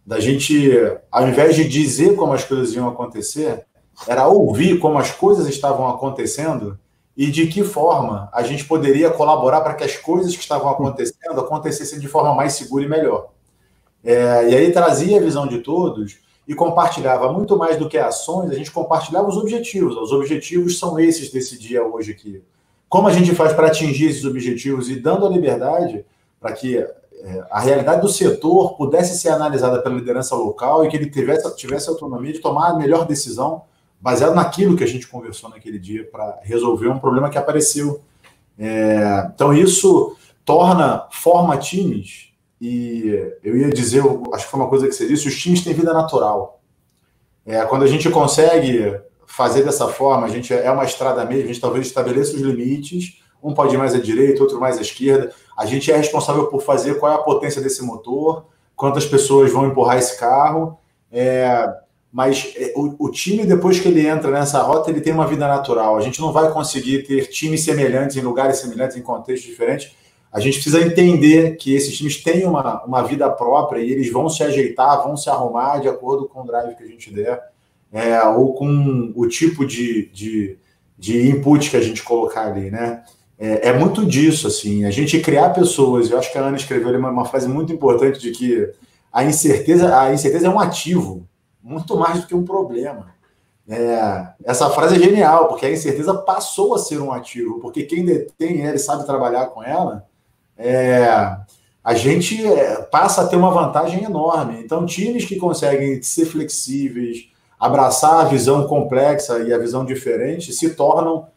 da gente, ao invés de dizer como as coisas iam acontecer, era ouvir como as coisas estavam acontecendo e de que forma a gente poderia colaborar para que as coisas que estavam acontecendo acontecessem de forma mais segura e melhor. E aí trazia a visão de todos e compartilhava muito mais do que ações, a gente compartilhava os objetivos. Os objetivos são esses desse dia hoje aqui. Como a gente faz para atingir esses objetivos e dando a liberdade para que a realidade do setor pudesse ser analisada pela liderança local e que ele tivesse autonomia de tomar a melhor decisão baseado naquilo que a gente conversou naquele dia para resolver um problema que apareceu. Então, isso forma times, e eu ia dizer, acho que foi uma coisa que você disse, os times têm vida natural. Quando a gente consegue fazer dessa forma, a gente é uma estrada mesmo, a gente talvez estabeleça os limites, um pode ir mais à direita, outro mais à esquerda, a gente é responsável por fazer qual é a potência desse motor, quantas pessoas vão empurrar esse carro, mas o time, depois que ele entra nessa rota, ele tem uma vida natural. A gente não vai conseguir ter times semelhantes em lugares semelhantes, em contextos diferentes. A gente precisa entender que esses times têm uma vida própria e eles vão se ajeitar, vão se arrumar de acordo com o drive que a gente der, ou com o tipo de input que a gente colocar ali, né? É muito disso, assim, a gente criar pessoas. Eu acho que a Ana escreveu uma frase muito importante de que a incerteza é um ativo, muito mais do que um problema. Essa frase é genial, porque a incerteza passou a ser um ativo, porque quem detém ela e sabe trabalhar com ela, a gente passa a ter uma vantagem enorme. Então, times que conseguem ser flexíveis, abraçar a visão complexa e a visão diferente, se tornam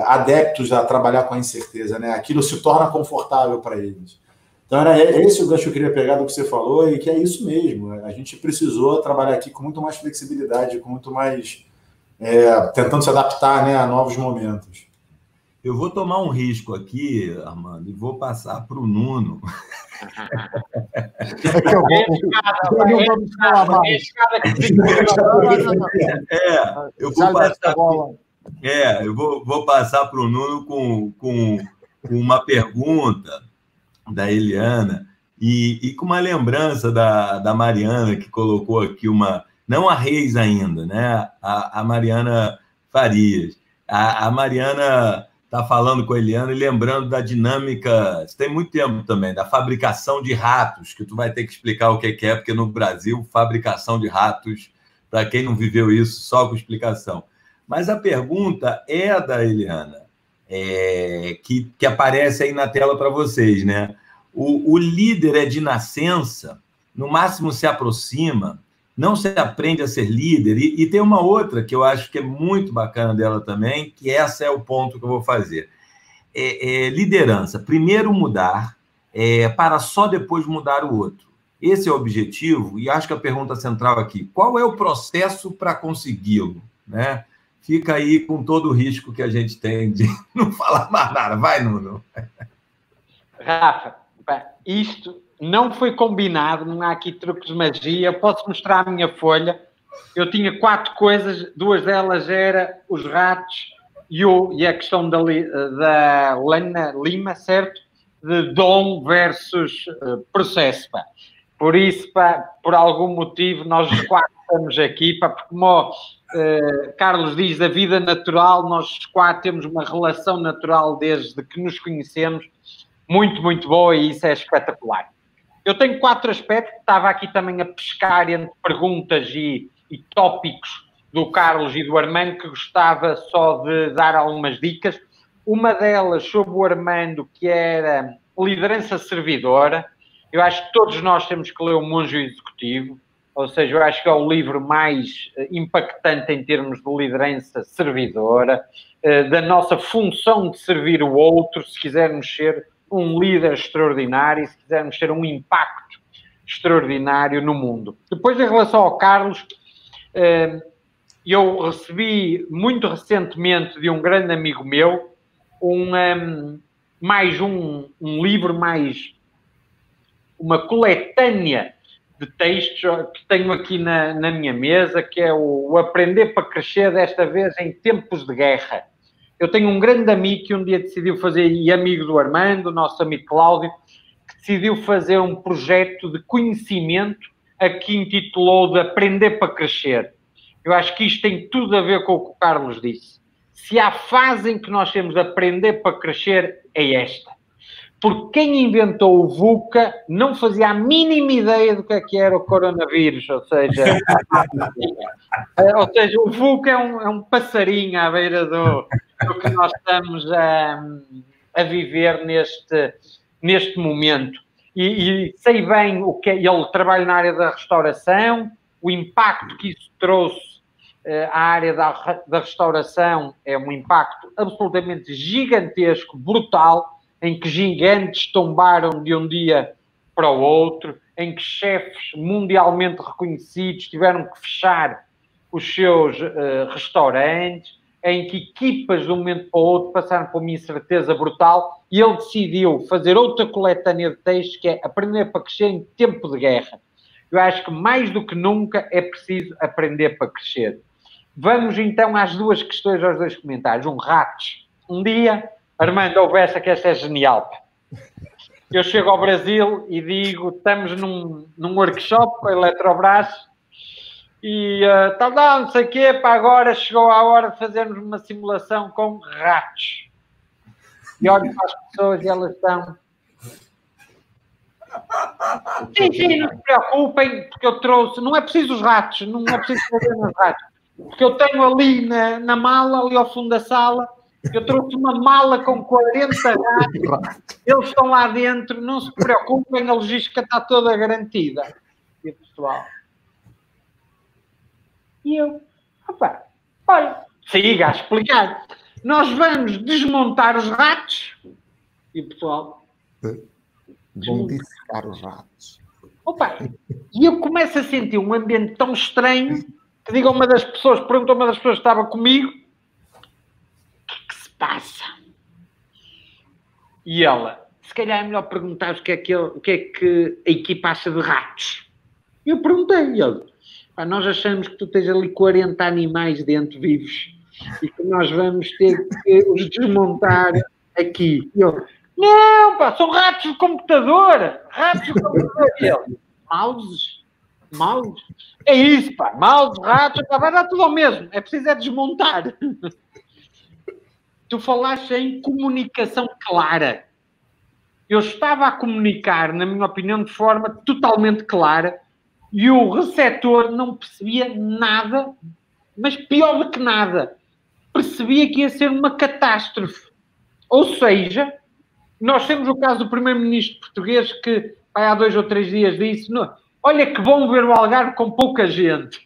adeptos a trabalhar com a incerteza, né? Aquilo se torna confortável para eles. Então, era esse o gancho que eu queria pegar do que você falou, e que é isso mesmo. A gente precisou trabalhar aqui com muito mais flexibilidade, com muito mais tentando se adaptar, né, a novos momentos. Eu vou tomar um risco aqui, Armando, e vou passar para o Nuno. Eu vou passar. Eu vou passar para o Nuno com uma pergunta da Eliana e com uma lembrança da Mariana, que colocou aqui não a Reis ainda, né? A Mariana Farias. A Mariana está falando com a Eliana e lembrando da dinâmica, tem muito tempo também, da fabricação de ratos, que tu vai ter que explicar o que é, porque no Brasil, fabricação de ratos, para quem não viveu isso, só com explicação. Mas a pergunta é da Eliana, que aparece aí na tela para vocês, né? O líder é de nascença, no máximo se aproxima, não se aprende a ser líder. E tem uma outra que eu acho que é muito bacana dela também, que essa é o ponto que eu vou fazer. Liderança. Primeiro mudar, para só depois mudar o outro. Esse é o objetivo, e acho que a pergunta central aqui, qual é o processo para consegui-lo? Né? Fica aí com todo o risco que a gente tem de não falar mais nada. Vai, Nuno. Rafa, isto não foi combinado, não há aqui truques de magia. Eu posso mostrar a minha folha. Eu tinha 4 coisas, 2 delas eram os ratos e a questão da Lena Lima, certo? De dom versus processo. Por isso, por algum motivo, nós 4 estamos aqui, porque como Carlos diz, a vida natural, nós 4 temos uma relação natural desde que nos conhecemos, muito, muito boa, e isso é espetacular. Eu tenho 4 aspectos, estava aqui também a pescar entre perguntas e tópicos do Carlos e do Armando, que gostava só de dar algumas dicas. Uma delas sobre o Armando, que era liderança servidora. Eu acho que todos nós temos que ler o Monge Executivo, ou seja, eu acho que é o livro mais impactante em termos de liderança servidora, da nossa função de servir o outro, se quisermos ser um líder extraordinário, se quisermos ter um impacto extraordinário no mundo. Depois, em relação ao Carlos, eu recebi muito recentemente de um grande amigo meu mais um livro, mais uma coletânea de textos que tenho aqui na minha mesa, que é o Aprender para Crescer, desta vez em Tempos de Guerra. Eu tenho um grande amigo que um dia decidiu fazer, e amigo do Armando, nosso amigo Cláudio, que decidiu fazer um projeto de conhecimento a que intitulou de Aprender para Crescer. Eu acho que isto tem tudo a ver com o que o Carlos disse. Se há fase em que nós temos de aprender para crescer, é esta. Porque quem inventou o VUCA não fazia a mínima ideia do que era o coronavírus, ou seja, o VUCA é um passarinho à beira do que nós estamos a viver neste momento. E sei bem o que é. Ele trabalha na área da restauração, o impacto que isso trouxe à área da restauração é um impacto absolutamente gigantesco, brutal, em que gigantes tombaram de um dia para o outro, em que chefes mundialmente reconhecidos tiveram que fechar os seus restaurantes, em que equipas de um momento para o outro passaram por uma incerteza brutal, e ele decidiu fazer outra coletânea de textos, que é Aprender para Crescer em Tempo de Guerra. Eu acho que mais do que nunca é preciso aprender para crescer. Vamos então às 2 questões, aos 2 comentários. Ratos. Um dia, Armando, ouve essa, que esta é genial. Eu chego ao Brasil e digo, estamos num workshop com a Eletrobras e não sei o quê, para agora chegou a hora de fazermos uma simulação com ratos. E olho para as pessoas e elas estão... Sim, não se preocupem, porque eu trouxe... Não é preciso os ratos, não é preciso fazer os ratos. Porque eu tenho ali na mala, ali ao fundo da sala, eu trouxe uma mala com 40 ratos, eles estão lá dentro, não se preocupem, a logística está toda garantida. E o pessoal... E eu... olha, siga a explicar. Nós vamos desmontar os ratos. E o pessoal... Vão dissecar os ratos. E eu começo a sentir um ambiente tão estranho que diga uma das pessoas, perguntou a uma das pessoas que estava comigo, o que se passa? E ela, se calhar é melhor perguntar o que é que a equipa acha de ratos. E eu perguntei, e ele, nós achamos que tu tens ali 40 animais dentro vivos e que nós vamos ter que os desmontar aqui. E eu, não, pá, são ratos de computador. Ratos de computador. E ele, mouses? É isso, pá. Mouses, ratos, pá, vai dar tudo ao mesmo. É preciso desmontar. Tu falaste em comunicação clara. Eu estava a comunicar, na minha opinião, de forma totalmente clara e o receptor não percebia nada, mas pior do que nada. Percebia que ia ser uma catástrofe. Ou seja, nós temos o caso do primeiro-ministro português que há 2 ou 3 dias disse, olha que bom ver o Algarve com pouca gente.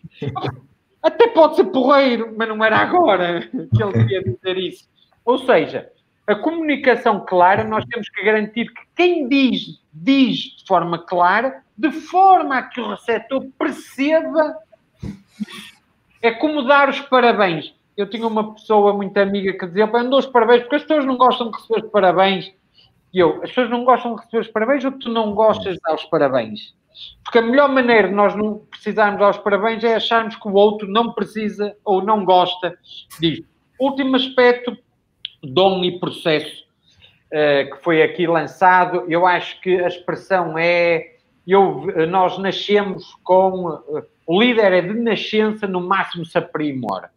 Até pode ser porreiro, mas não era agora que ele queria dizer isso. Ou seja, a comunicação clara, nós temos que garantir que quem diz de forma clara, de forma a que o receptor perceba. É como dar os parabéns. Eu tinha uma pessoa muito amiga que dizia, eu dou os parabéns, porque as pessoas não gostam de receber os parabéns. E eu, as pessoas não gostam de receber os parabéns ou tu não gostas de dar os parabéns? Porque a melhor maneira de nós não precisarmos dar os parabéns é acharmos que o outro não precisa ou não gosta disto. Último aspecto, dom e processo, que foi aqui lançado. Eu acho que a expressão é... nós nascemos com... o líder é de nascença, no máximo se aprimora.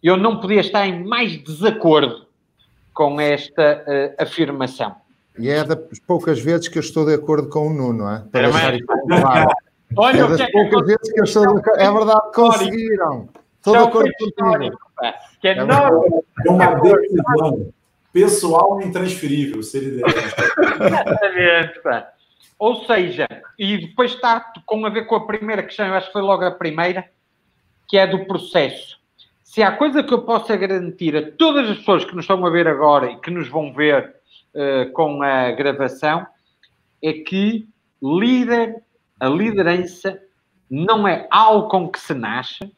Eu não podia estar em mais desacordo com esta afirmação. E é das poucas vezes que eu estou de acordo com o Nuno, não é? Para deixar isso claro. Olha, é das poucas vezes que eu estou de acordo. É verdade, conseguiram. Estou de acordo contigo. Que é uma decisão pessoal e intransferível, ser liderança. Exatamente, pá. Ou seja, e depois está com a ver com a primeira questão, eu acho que foi logo a primeira, que é do processo. Se há coisa que eu possa garantir a todas as pessoas que nos estão a ver agora e que nos vão ver com a gravação, é que a liderança não é algo com que se nasce,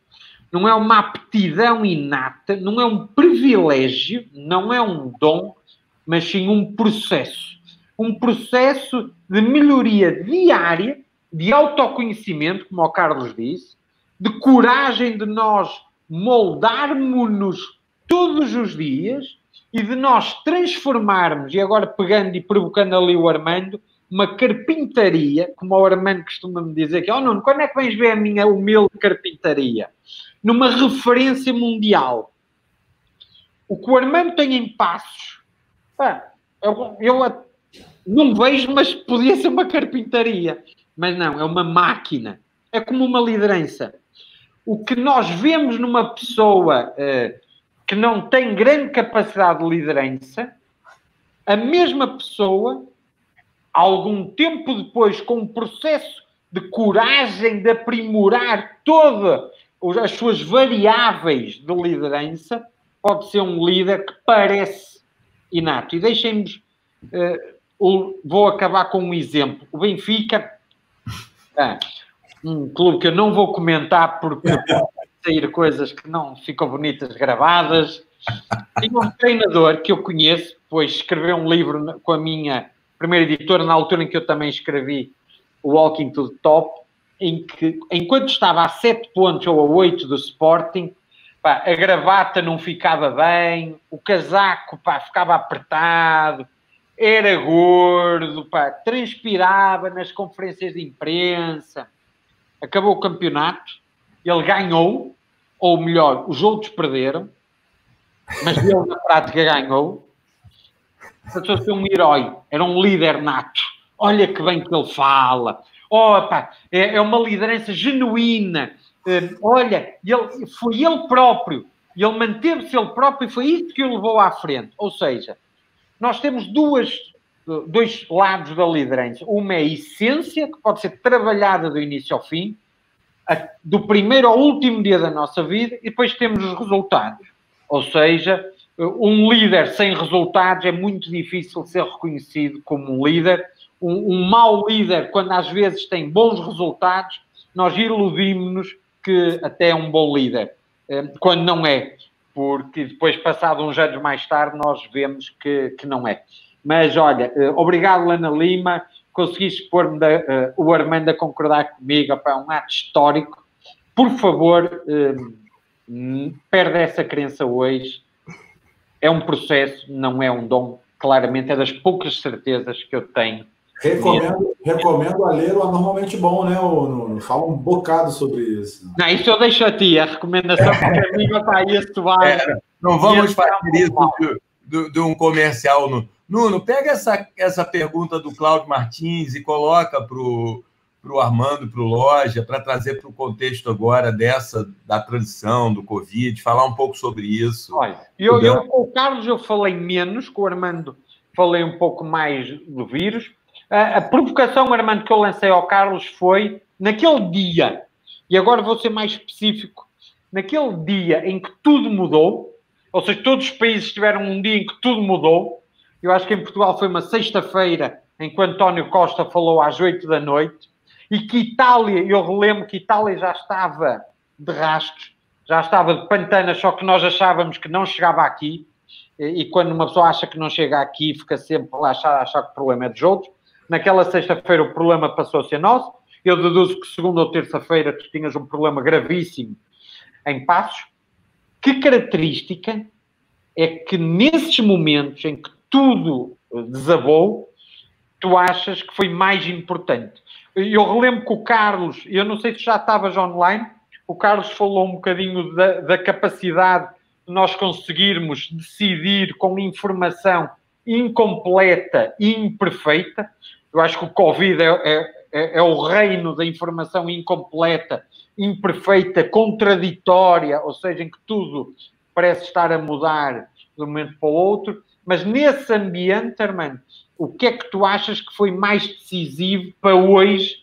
não é uma aptidão inata, não é um privilégio, não é um dom, mas sim um processo. Um processo de melhoria diária, de autoconhecimento, como o Carlos disse, de coragem de nós moldarmos-nos todos os dias e de nós transformarmos, e agora pegando e provocando ali o Armando, uma carpintaria, como o Armando costuma-me dizer, que, Nuno, quando é que vais ver a minha humilde carpintaria? Numa referência mundial. O que o Armando tem em Passos, eu não vejo, mas podia ser uma carpintaria. Mas não, é uma máquina. É como uma liderança. O que nós vemos numa pessoa que não tem grande capacidade de liderança, a mesma pessoa, algum tempo depois, com um processo de coragem de aprimorar todas as suas variáveis de liderança, pode ser um líder que parece inato. E deixem-me... vou acabar com um exemplo. O Benfica, um clube que eu não vou comentar porque podem sair coisas que não ficam bonitas gravadas. Tinha um treinador que eu conheço, pois escreveu um livro com a minha primeira editora, na altura em que eu também escrevi o Walking to the Top, em que, enquanto estava a 7 pontos ou a 8 do Sporting, a gravata não ficava bem, o casaco ficava apertado, era gordo, transpirava nas conferências de imprensa. Acabou o campeonato, ele ganhou, ou melhor, os outros perderam, mas ele na prática ganhou. Passou a ser um herói, era um líder nato. Olha que bem que ele fala. É uma liderança genuína. Olha, foi ele próprio. Ele manteve-se ele próprio e foi isso que o levou à frente. Ou seja, nós temos dois lados da liderança. Uma é a essência, que pode ser trabalhada do início ao fim, do primeiro ao último dia da nossa vida, e depois temos os resultados. Ou seja, um líder sem resultados é muito difícil ser reconhecido como um líder. Um mau líder, quando às vezes tem bons resultados, nós iludimos-nos que até é um bom líder, quando não é, porque depois, passado uns anos mais tarde, nós vemos que não é. Mas, olha, obrigado, Lana Lima, conseguiste pôr-me o Armando a concordar comigo, é um ato histórico. Por favor, perde essa crença hoje. É um processo, não é um dom. Claramente, é das poucas certezas que eu tenho. Recomendo a ler o Anormalmente Bom, né, Nuno? Fala um bocado sobre isso. Não, isso eu deixo a ti, a recomendação, porque a minha está aí, tu vai. Não vamos fazer isso de um comercial. Nuno, pega essa pergunta do Cláudio Martins e coloca para o Armando, para o Loja, para trazer para o contexto agora da transição, do Covid, falar um pouco sobre isso. Olha, eu com o Carlos eu falei menos, com o Armando falei um pouco mais do vírus. A provocação, Armando, que eu lancei ao Carlos foi, naquele dia, e agora vou ser mais específico, naquele dia em que tudo mudou, ou seja, todos os países tiveram um dia em que tudo mudou. Eu acho que em Portugal foi uma sexta-feira, em que António Costa falou às 8 da noite, e que Itália, eu relembro que Itália já estava de rastros, já estava de pantanas, só que nós achávamos que não chegava aqui, e quando uma pessoa acha que não chega aqui, fica sempre lá a achar que o problema é dos outros. Naquela sexta-feira o problema passou a ser nosso. Eu deduzo que segunda ou terça-feira tu tinhas um problema gravíssimo em Passos. Que característica é que nesses momentos em que tudo desabou, tu achas que foi mais importante? Eu relembro que o Carlos, eu não sei se já estavas online, o Carlos falou um bocadinho da capacidade de nós conseguirmos decidir com informação incompleta e imperfeita. Eu acho que o Covid é o reino da informação incompleta, imperfeita, contraditória, ou seja, em que tudo parece estar a mudar de um momento para o outro. Mas nesse ambiente, Armando, o que é que tu achas que foi mais decisivo para hoje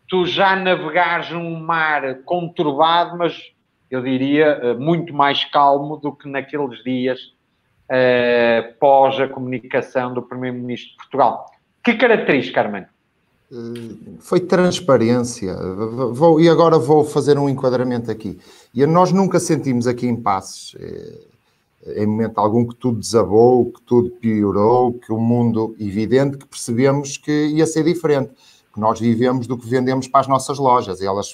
tu já navegares num mar conturbado, mas eu diria muito mais calmo do que naqueles dias pós a comunicação do Primeiro-Ministro de Portugal? Que característica, Armando? Foi transparência. E agora vou fazer um enquadramento aqui. E nós nunca sentimos aqui em Passos, em momento algum, que tudo desabou, que tudo piorou, que o mundo, evidente, que percebemos que ia ser diferente. Que nós vivemos do que vendemos para as nossas lojas. E elas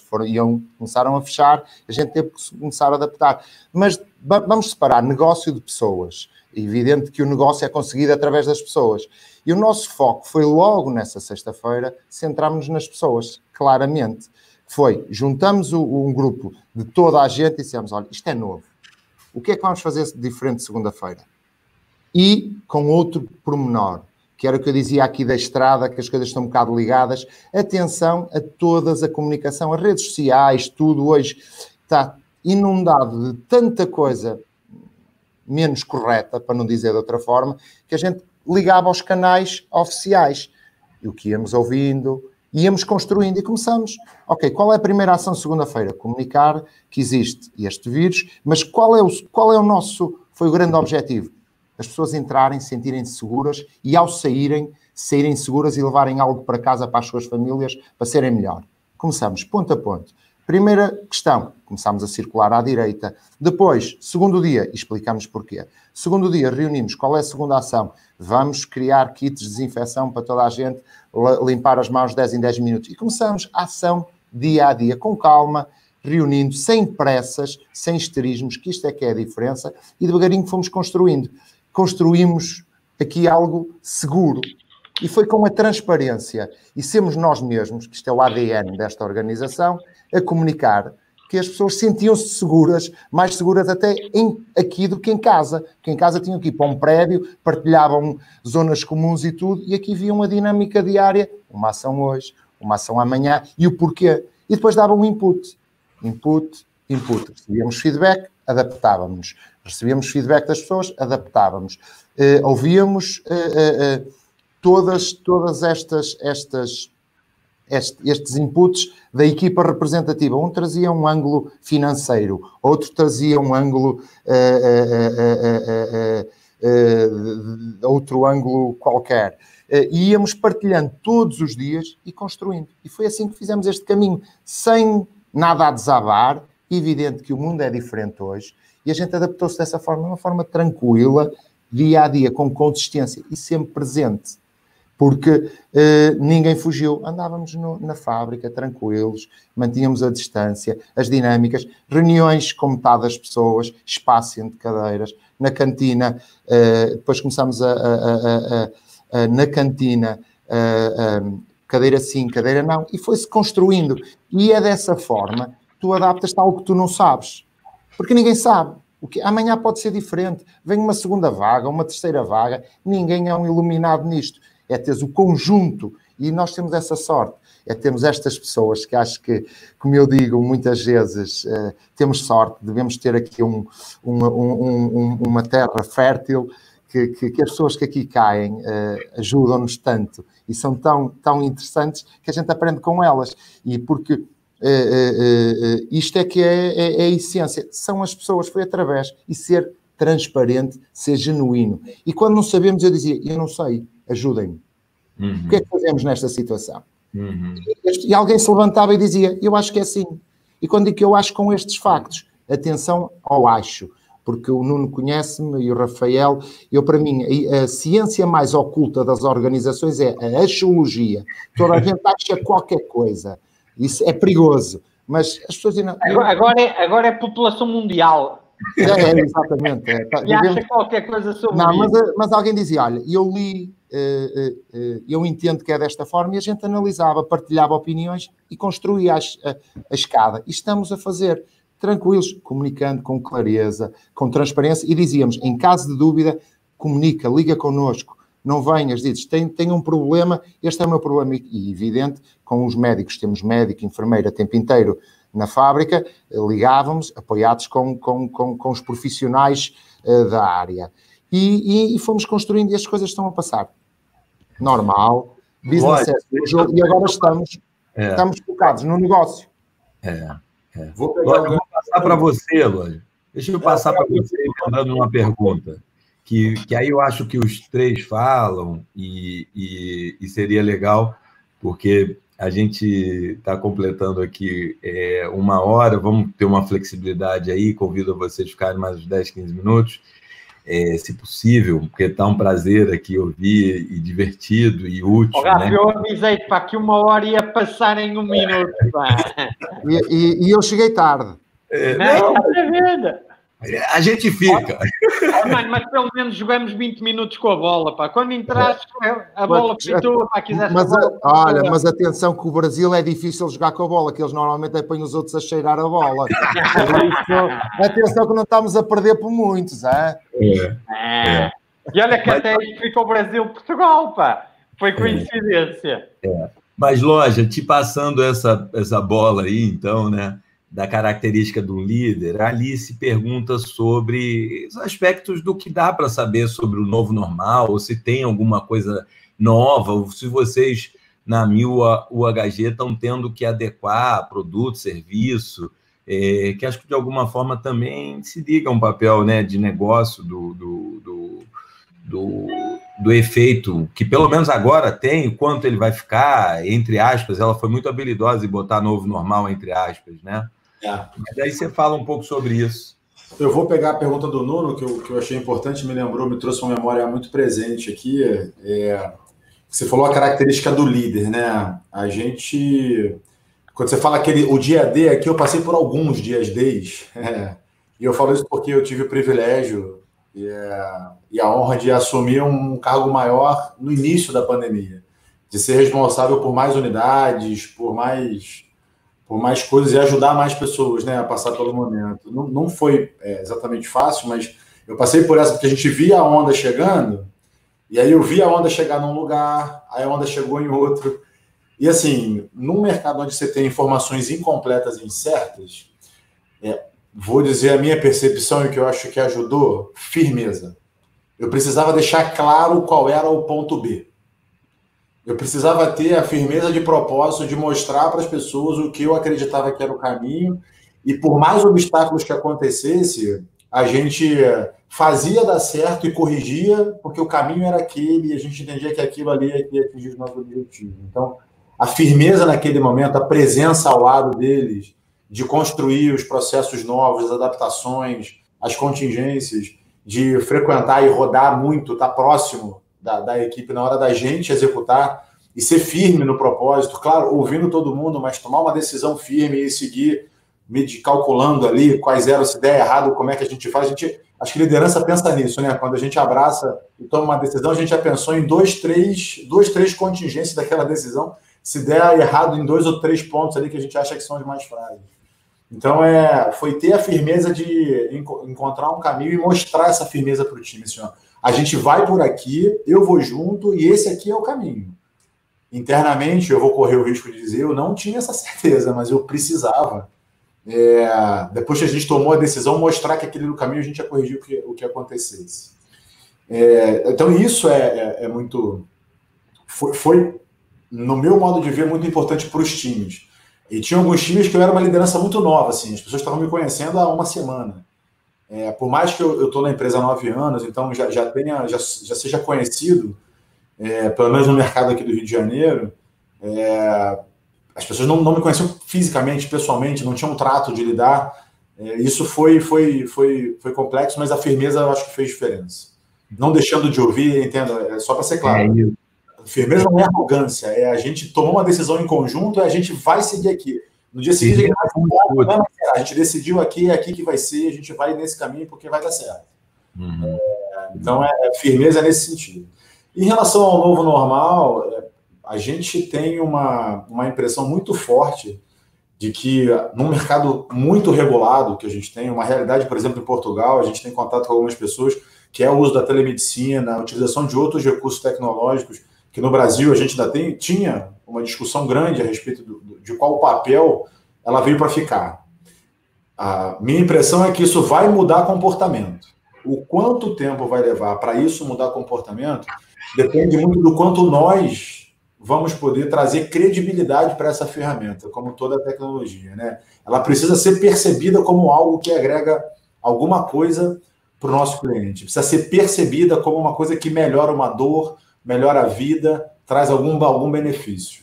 começaram a fechar, a gente teve que começar a adaptar. Mas vamos separar negócio de pessoas. É evidente que o negócio é conseguido através das pessoas. E o nosso foco foi logo nessa sexta-feira, centrarmos nas pessoas, claramente. Juntamos um grupo de toda a gente e dissemos, olha, isto é novo. O que é que vamos fazer de diferente segunda-feira? E com outro pormenor, que era o que eu dizia aqui da estrada, que as coisas estão um bocado ligadas, atenção a todas a comunicação, as redes sociais, tudo hoje está inundado de tanta coisa menos correta, para não dizer de outra forma, que a gente ligava aos canais oficiais. E o que íamos ouvindo, íamos construindo e começamos. Ok, qual é a primeira ação de segunda-feira? Comunicar que existe este vírus, mas qual é o nosso, foi o grande objetivo? As pessoas entrarem, sentirem-se seguras e ao saírem seguras e levarem algo para casa, para as suas famílias, para serem melhor. Começamos ponto a ponto. Primeira questão, começámos a circular à direita. Depois, segundo dia, explicámos porquê. Segundo dia, reunimos. Qual é a segunda ação? Vamos criar kits de desinfecção para toda a gente, limpar as mãos 10 em 10 minutos. E começamos a ação dia a dia, com calma, reunindo, sem pressas, sem histerismos, que isto é que é a diferença, e devagarinho fomos construindo. Construímos aqui algo seguro. E foi com a transparência e sermos nós mesmos, que isto é o ADN desta organização, a comunicar que as pessoas sentiam-se seguras, mais seguras até aqui do que em casa. Que em casa tinham que ir para um prédio, partilhavam zonas comuns e tudo, e aqui viam uma dinâmica diária, uma ação hoje, uma ação amanhã, e o porquê. E depois davam um input. Recebíamos feedback, adaptávamos. Recebíamos feedback das pessoas, adaptávamos. Ouvíamos todas estes inputs da equipa representativa. Um trazia um ângulo financeiro, outro trazia um ângulo, outro ângulo qualquer. E íamos partilhando todos os dias e construindo. E foi assim que fizemos este caminho, sem nada a desabar, evidente que o mundo é diferente hoje e a gente adaptou-se dessa forma, uma forma tranquila, dia a dia, com consistência e sempre presente. Porque ninguém fugiu. Andávamos na fábrica, tranquilos, mantínhamos a distância, as dinâmicas, reuniões com metade das pessoas, espaço entre cadeiras. Na cantina, depois começámos na cantina, cadeira sim, cadeira não, e foi-se construindo. E é dessa forma, tu adaptas-te a algo que tu não sabes. Porque ninguém sabe. Amanhã pode ser diferente. Vem uma segunda vaga, uma terceira vaga, ninguém é um iluminado nisto. É teres o conjunto, e nós temos essa sorte, é termos estas pessoas que acho que, como eu digo muitas vezes, temos sorte, devemos ter aqui uma terra fértil, que as pessoas que aqui caem ajudam-nos tanto, e são tão interessantes que a gente aprende com elas, e porque isto é que é a essência, são as pessoas, foi através, e ser transparente, ser genuíno. E quando não sabemos, eu dizia, eu não sei, ajudem-me. O que é que fazemos nesta situação? E alguém se levantava e dizia, eu acho que é assim. E quando digo que eu acho com estes factos, atenção ao acho, porque o Nuno conhece-me e o Rafael, para mim, a ciência mais oculta das organizações é a axiologia. Toda a gente acha qualquer coisa. Isso é perigoso. Mas as pessoas dizem... Agora é população mundial. Exatamente. E acha qualquer coisa sobre isso. Mas alguém dizia, olha, eu li, eu entendo que é desta forma, e a gente analisava, partilhava opiniões e construía a escada. E estamos a fazer tranquilos, comunicando com clareza, com transparência, e dizíamos, em caso de dúvida, comunica, liga connosco, não venhas, dizes, tem um problema, este é o meu problema. E evidente, com os médicos, temos médico, enfermeira, tempo inteiro na fábrica, ligávamos, apoiados com os profissionais da área. E fomos construindo, e as coisas estão a passar. Normal, business as usual, e agora estamos focados no negócio. Vou passar para você, Lógico. Deixa eu passar para você, mandando uma pergunta, que aí eu acho que os três falam, e seria legal, porque a gente está completando aqui 1 hora, vamos ter uma flexibilidade aí, convido vocês a ficarem mais uns 10, 15 minutos, se possível, porque está um prazer aqui ouvir, e divertido, e útil. Rafa, né? Eu avisei para que 1 hora ia passar em 1 minuto. E eu cheguei tarde. Não, está vendo? A gente fica. Mano, mas pelo menos jogamos 20 minutos com a bola, pá. Quando entraste, a bola pitou, pá, quiseste... Mas atenção que o Brasil é difícil jogar com a bola, que eles normalmente apanham os outros a cheirar a bola. Atenção que não estamos a perder por muitos, E olha que até aí ficou o Brasil-Portugal, pá. Foi coincidência. Mas, Loja, te passando essa bola aí, então, né? Da característica do líder, a Alice pergunta sobre os aspectos do que dá para saber sobre o novo normal, ou se tem alguma coisa nova, ou se vocês, na UHG, estão tendo que adequar produto, serviço, que acho que, de alguma forma, também se liga a um papel, né, de negócio do efeito, que pelo menos agora tem, o quanto ele vai ficar, entre aspas, ela foi muito habilidosa em botar novo normal, entre aspas, né? Mas aí você fala um pouco sobre isso. Eu vou pegar a pergunta do Nuno, que eu achei importante, me trouxe uma memória muito presente aqui. Você falou a característica do líder, né? A gente, quando você fala o dia D aqui, eu passei por alguns dias Ds, e eu falo isso porque eu tive o privilégio e a honra de assumir um cargo maior no início da pandemia, de ser responsável por mais unidades, por mais coisas e ajudar mais pessoas, né, a passar pelo momento. Não foi exatamente fácil, mas eu passei por essa porque a gente via a onda chegando, e aí eu vi a onda chegar num lugar, aí a onda chegou em outro. E assim, num mercado onde você tem informações incompletas e incertas, vou dizer a minha percepção e o que eu acho que ajudou, firmeza. Eu precisava deixar claro qual era o ponto B. Eu precisava ter a firmeza de propósito de mostrar para as pessoas o que eu acreditava que era o caminho, e por mais obstáculos que acontecesse, a gente fazia dar certo e corrigia, porque o caminho era aquele e a gente entendia que aquilo ali ia atingir os nossos objetivos. Então, a firmeza naquele momento, a presença ao lado deles, de construir os processos novos, as adaptações, as contingências, de frequentar e rodar muito, estar próximo da equipe na hora da gente executar e ser firme no propósito, claro, ouvindo todo mundo, mas tomar uma decisão firme e seguir calculando ali quais eram, se der errado, como é que a gente faz. Acho que liderança pensa nisso, né? Quando a gente abraça e toma uma decisão, a gente já pensou em dois, três contingências daquela decisão, se der errado em 2 ou 3 pontos ali que a gente acha que são os mais frágeis. Então, foi ter a firmeza de encontrar um caminho e mostrar essa firmeza para o time. Assim, ó, a gente vai por aqui, eu vou junto e esse aqui é o caminho. Internamente, eu vou correr o risco de dizer, eu não tinha essa certeza, mas eu precisava. Depois que a gente tomou a decisão, mostrar que aquele era o caminho, a gente ia corrigir o que acontecesse. Então, isso é muito... Foi, no meu modo de ver, muito importante para os times. E tinha alguns times que eu era uma liderança muito nova, assim, as pessoas estavam me conhecendo há uma semana. Por mais que eu estou na empresa há 9 anos, então já seja conhecido, pelo menos no mercado aqui do Rio de Janeiro, as pessoas não me conheciam fisicamente, pessoalmente, não tinham um trato de lidar. Isso foi complexo, mas a firmeza eu acho que fez diferença. Não deixando de ouvir, entenda, só para ser claro. Firmeza não é arrogância, a gente tomou uma decisão em conjunto e a gente vai seguir aqui. No dia seguinte, a gente decidiu aqui, é aqui que vai ser, a gente vai nesse caminho porque vai dar certo. Uhum. Então, firmeza nesse sentido. Em relação ao novo normal, a gente tem uma impressão muito forte de que, num mercado muito regulado que a gente tem, uma realidade, por exemplo, em Portugal, a gente tem contato com algumas pessoas, que é o uso da telemedicina, a utilização de outros recursos tecnológicos, que no Brasil a gente ainda tinha uma discussão grande a respeito de qual papel ela veio para ficar. A minha impressão é que isso vai mudar comportamento. O quanto tempo vai levar para isso mudar comportamento depende muito do quanto nós vamos poder trazer credibilidade para essa ferramenta, como toda a tecnologia, né? Ela precisa ser percebida como algo que agrega alguma coisa para o nosso cliente. Precisa ser percebida como uma coisa que melhora uma dor, melhora a vida, traz algum benefício.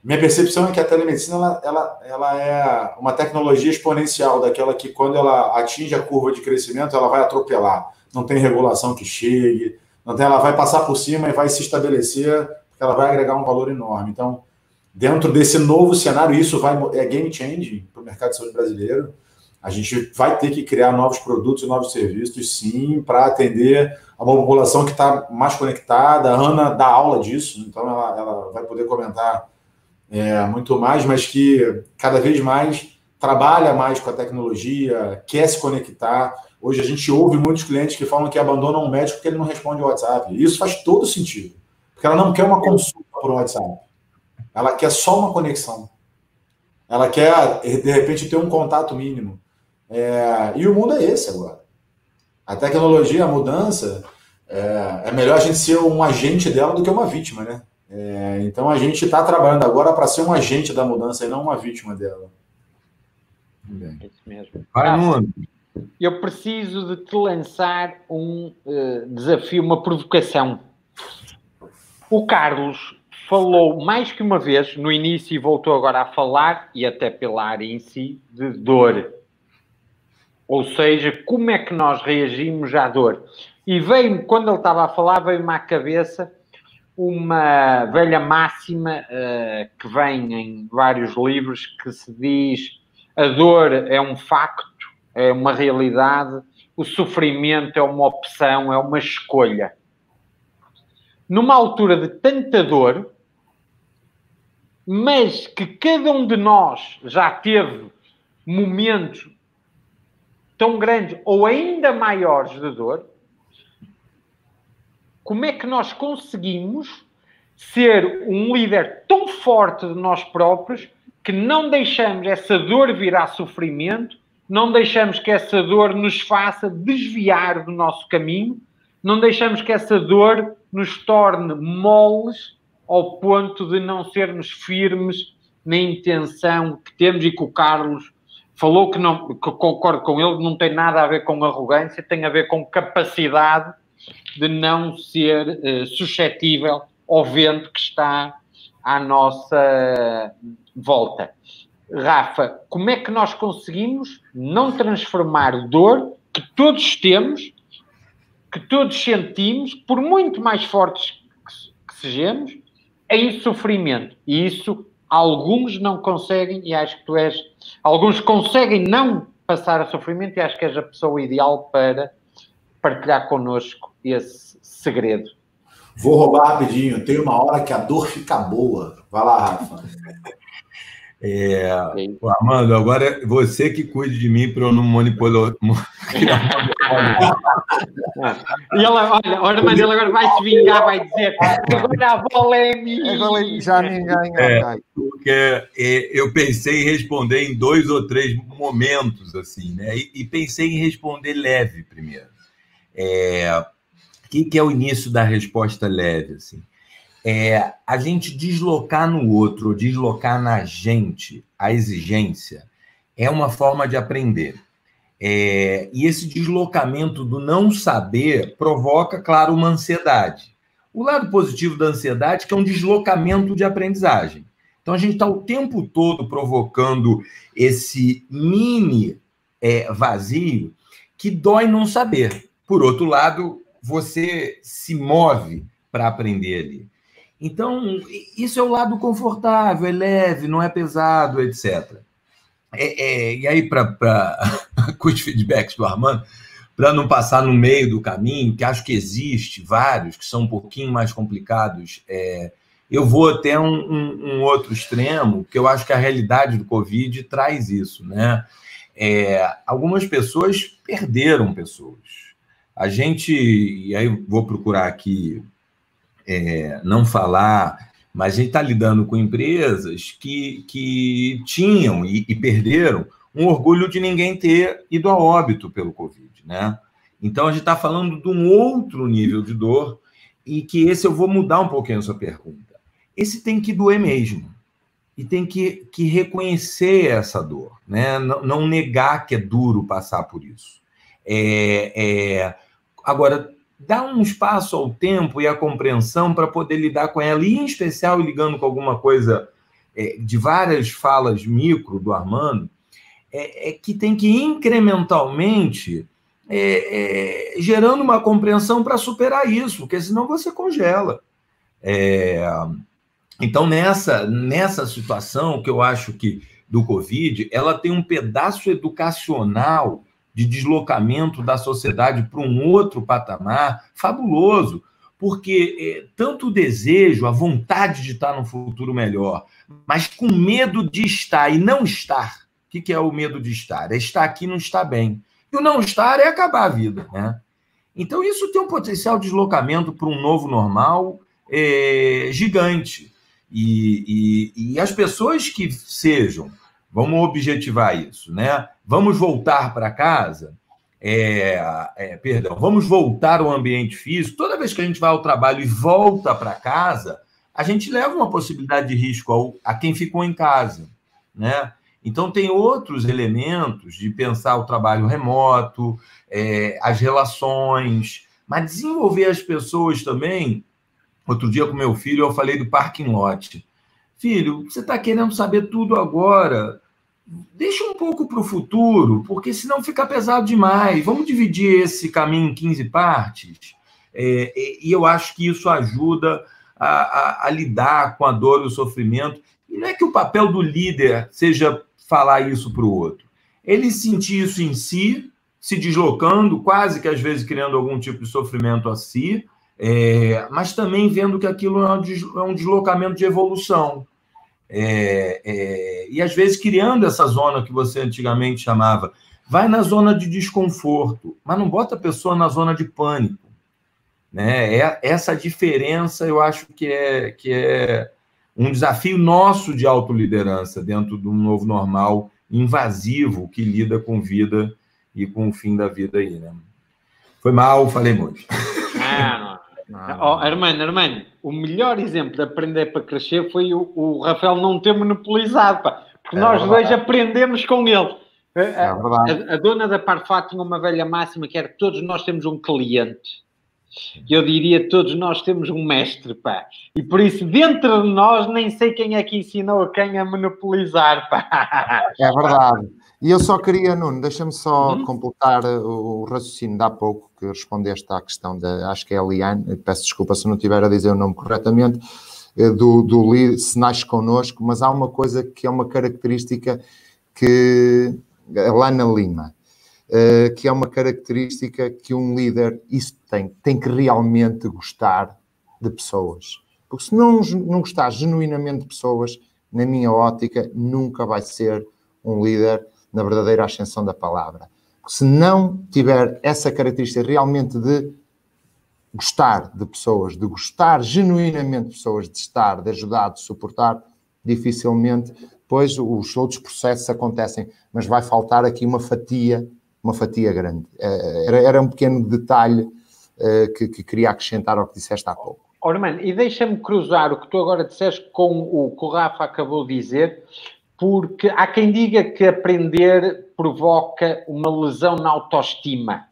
Minha percepção é que a telemedicina ela é uma tecnologia exponencial, daquela que, quando ela atinge a curva de crescimento, ela vai atropelar. Não tem regulação que chegue, ela vai passar por cima e vai se estabelecer, porque ela vai agregar um valor enorme. Então, dentro desse novo cenário, isso é game changing para o mercado de saúde brasileiro. A gente vai ter que criar novos produtos e novos serviços, sim, para atender a uma população que está mais conectada. A Ana dá aula disso, então ela vai poder comentar muito mais, mas que cada vez mais trabalha mais com a tecnologia, quer se conectar. Hoje a gente ouve muitos clientes que falam que abandonam um médico porque ele não responde ao WhatsApp. E isso faz todo sentido, porque ela não quer uma consulta por WhatsApp. Ela quer só uma conexão. Ela quer, de repente, ter um contato mínimo. E o mundo é esse agora. A tecnologia, a mudança, é melhor a gente ser um agente dela do que uma vítima, né? Então a gente está trabalhando agora para ser um agente da mudança e não uma vítima dela. É isso mesmo. Raimundo. Eu preciso de te lançar um desafio, uma provocação. O Carlos falou mais que uma vez, no início, e voltou agora a falar, e até pela área em si, de dor. Ou seja, como é que nós reagimos à dor? E veio-me, quando ele estava a falar, veio-me à cabeça uma velha máxima que vem em vários livros, que se diz: a dor é um facto, é uma realidade, o sofrimento é uma opção, é uma escolha. Numa altura de tanta dor, mas que cada um de nós já teve momentos tão grandes ou ainda maiores de dor, como é que nós conseguimos ser um líder tão forte de nós próprios que não deixamos essa dor virar sofrimento, não deixamos que essa dor nos faça desviar do nosso caminho, não deixamos que essa dor nos torne moles ao ponto de não sermos firmes na intenção que temos, e que o Carlos falou que concordo com ele, não tem nada a ver com arrogância, tem a ver com capacidade de não ser suscetível ao vento que está à nossa volta. Rafa, como é que nós conseguimos não transformar dor que todos temos, que todos sentimos, por muito mais fortes que sejamos, em sofrimento? E isso alguns não conseguem, e acho que tu és... Alguns conseguem não passar a sofrimento, e acho que és a pessoa ideal para partilhar connosco esse segredo. Vou roubar rapidinho. Tem uma hora que a dor fica boa. Vai lá, Rafa. Armando, agora é você que cuide de mim para eu não manipular. E ela, olha, mas ele agora vai se vingar, vai dizer agora a bola é minha. Agora já ninguém. Porque eu pensei em responder em 2 ou 3 momentos, assim, né? E pensei em responder leve primeiro. O que é o início da resposta leve, assim? A gente deslocar no outro, ou deslocar na gente a exigência, é uma forma de aprender. E esse deslocamento do não saber provoca, claro, uma ansiedade. O lado positivo da ansiedade é que é um deslocamento de aprendizagem. Então, a gente está o tempo todo provocando esse mini vazio que dói não saber. Por outro lado, você se move para aprender ali. Então, isso é o lado confortável, é leve, não é pesado, etc. E aí, com os feedbacks do Armando, para não passar no meio do caminho, que acho que existe vários, que são um pouquinho mais complicados, eu vou até um outro extremo, que eu acho que a realidade do Covid traz isso, né? Algumas pessoas perderam pessoas. A gente, e aí vou procurar aqui não falar, mas a gente está lidando com empresas que tinham e perderam um orgulho de ninguém ter ido a óbito pelo Covid, né? Então, a gente está falando de um outro nível de dor e que esse eu vou mudar um pouquinho a sua pergunta. Esse tem que doer mesmo e tem que reconhecer essa dor, né? Não negar que é duro passar por isso. Agora, dá um espaço ao tempo e à compreensão para poder lidar com ela, e em especial ligando com alguma coisa de várias falas micro do Armando, que tem que incrementalmente gerando uma compreensão para superar isso, porque senão você congela. Então, nessa situação que eu acho que do Covid, ela tem um pedaço educacional de deslocamento da sociedade para um outro patamar fabuloso, porque tanto o desejo, a vontade de estar num futuro melhor, mas com medo de estar e não estar. O que é o medo de estar? É estar aqui e não estar bem. E o não estar é acabar a vida, né? Então, isso tem um potencial de deslocamento para um novo normal gigante. E as pessoas que sejam, vamos objetivar isso, né? Vamos voltar para casa, vamos voltar ao ambiente físico. Toda vez que a gente vai ao trabalho e volta para casa, a gente leva uma possibilidade de risco a quem ficou em casa, né? Então, tem outros elementos de pensar o trabalho remoto, as relações, mas desenvolver as pessoas também. Outro dia, com meu filho, eu falei do parking lot. Filho, você está querendo saber tudo agora? Deixa um pouco para o futuro, porque senão fica pesado demais. Vamos dividir esse caminho em 15 partes? E eu acho que isso ajuda a lidar com a dor e o sofrimento. E não é que o papel do líder seja falar isso para o outro. Ele sentir isso em si, se deslocando, quase que às vezes criando algum tipo de sofrimento a si, mas também vendo que aquilo é um deslocamento de evolução. E às vezes criando essa zona que você antigamente chamava, vai na zona de desconforto, mas não bota a pessoa na zona de pânico, né? Essa diferença eu acho que é um desafio nosso de autoliderança dentro de um novo normal invasivo que lida com vida e com o fim da vida aí, né? Foi mal, falei muito. Armando, o melhor exemplo de aprender para crescer foi o Rafael não ter monopolizado, pá, porque nós dois aprendemos com ele. A dona da Parfat tinha uma velha máxima que era: todos nós temos um cliente. Eu diria, todos nós temos um mestre, pá. E por isso, dentro de nós, nem sei quem é que ensinou a quem a monopolizar, pá. É verdade. E eu só queria, Nuno, deixa-me só completar o raciocínio de há pouco, que respondeste à questão da, acho que é a Liane, peço desculpa se não estiver a dizer o nome corretamente, do líder, se nasce connosco, mas há uma coisa que é uma característica que, lá na Lima, que é uma característica que um líder, isso tem que realmente gostar de pessoas. Porque se não gostar genuinamente de pessoas, na minha ótica, nunca vai ser um líder na verdadeira ascensão da palavra. Se não tiver essa característica realmente de gostar de pessoas, de gostar genuinamente de pessoas, de estar, de ajudar, de suportar, dificilmente, pois os outros processos acontecem, mas vai faltar aqui uma fatia grande. Era um pequeno detalhe que queria acrescentar ao que disseste há pouco. Ora, mano, e deixa-me cruzar o que tu agora disseste com o que o Rafa acabou de dizer, porque há quem diga que aprender provoca uma lesão na autoestima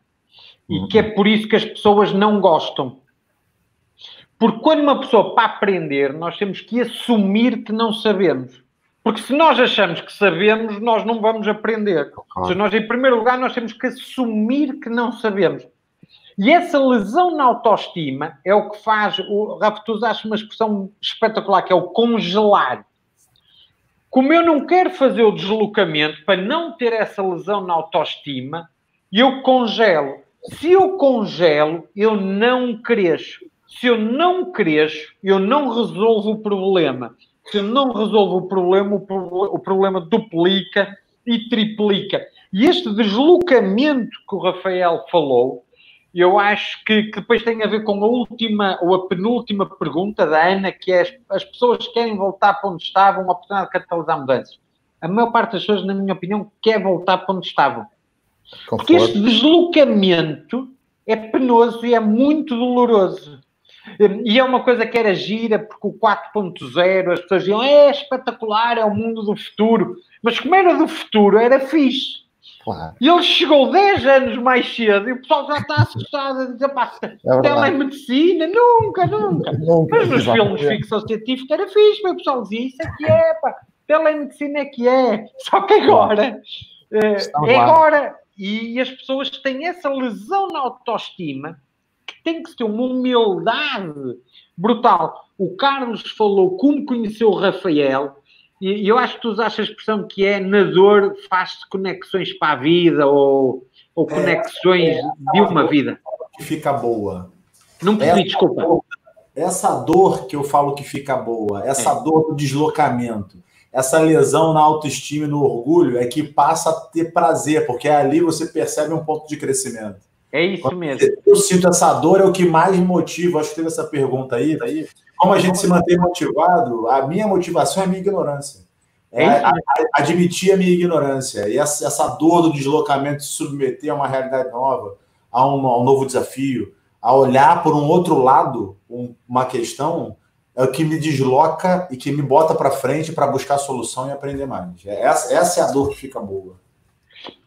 e que é por isso que as pessoas não gostam. Porque quando uma pessoa para aprender, nós temos que assumir que não sabemos. Porque se nós achamos que sabemos, nós não vamos aprender. Claro. Se nós, em primeiro lugar, nós temos que assumir que não sabemos. E essa lesão na autoestima é o que faz... Rafa, tu usaste uma expressão espetacular, que é o congelar. Como eu não quero fazer o deslocamento para não ter essa lesão na autoestima, eu congelo. Se eu congelo, eu não cresço. Se eu não cresço, eu não resolvo o problema. Se eu não resolvo o problema duplica e triplica. E este deslocamento que o Rafael falou, eu acho que depois tem a ver com a última ou a penúltima pergunta da Ana, que é as pessoas querem voltar para onde estavam, uma oportunidade de catalisar mudanças. A maior parte das pessoas, na minha opinião, quer voltar para onde estavam. Porque este deslocamento é penoso e é muito doloroso. E é uma coisa que era gira, porque o 4.0, as pessoas diziam, é espetacular, é o mundo do futuro. Mas como era do futuro, era fixe. Claro. E ele chegou 10 anos mais cedo e o pessoal já está assustado a dizer, pá, telemedicina, nunca. Mas nos filmes de ficção científica era fixe, mas o pessoal dizia, isso é que é, pá, telemedicina é que é. Só que agora, é agora. E as pessoas têm essa lesão na autoestima que tem que ter uma humildade brutal. O Carlos falou como conheceu o Rafael. E eu acho que tu usaste a expressão que é na dor faz-se conexões para a vida ou conexões de uma vida. Que fica boa. Não percebi, desculpa. Essa dor que eu falo que fica boa, essa dor do deslocamento, essa lesão na autoestima e no orgulho é que passa a ter prazer, porque ali você percebe um ponto de crescimento. É isso mesmo. Eu sinto essa dor, é o que mais me motiva. Acho que teve essa pergunta aí. Como a gente se mantém motivado, a minha motivação é a minha ignorância. Admitir a minha ignorância. E essa dor do deslocamento, se submeter a uma realidade nova, a um novo desafio, a olhar por um outro lado uma questão, é o que me desloca e que me bota para frente para buscar solução e aprender mais. Essa é a dor que fica boa.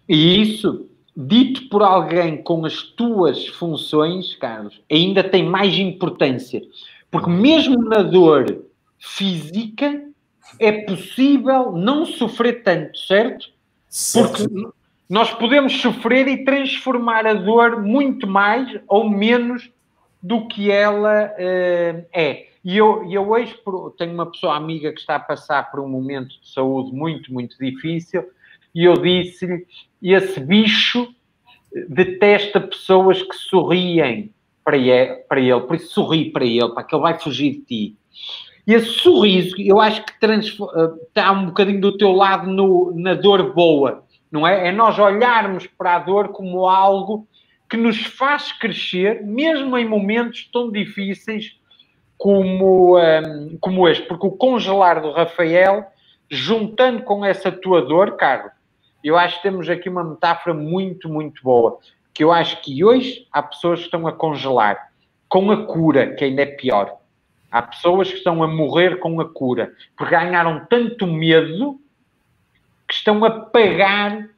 E isso, dito por alguém com as tuas funções, Carlos, ainda tem mais importância. Porque mesmo na dor física é possível não sofrer tanto, certo? Porque nós podemos sofrer e transformar a dor muito mais ou menos do que ela é. E eu hoje tenho uma pessoa amiga que está a passar por um momento de saúde muito, muito difícil e eu disse-lhe, esse bicho detesta pessoas que sorriem para ele, por isso sorri para ele, para que ele vai fugir de ti. E esse sorriso, eu acho que está um bocadinho do teu lado na dor boa, não é? É nós olharmos para a dor como algo que nos faz crescer, mesmo em momentos tão difíceis como este. Porque o congelar do Rafael, juntando com essa tua dor, Carlos, eu acho que temos aqui uma metáfora muito, muito boa. Que eu acho que hoje há pessoas que estão a congelar com a cura, que ainda é pior. Há pessoas que estão a morrer com a cura, porque ganharam tanto medo que estão a pagar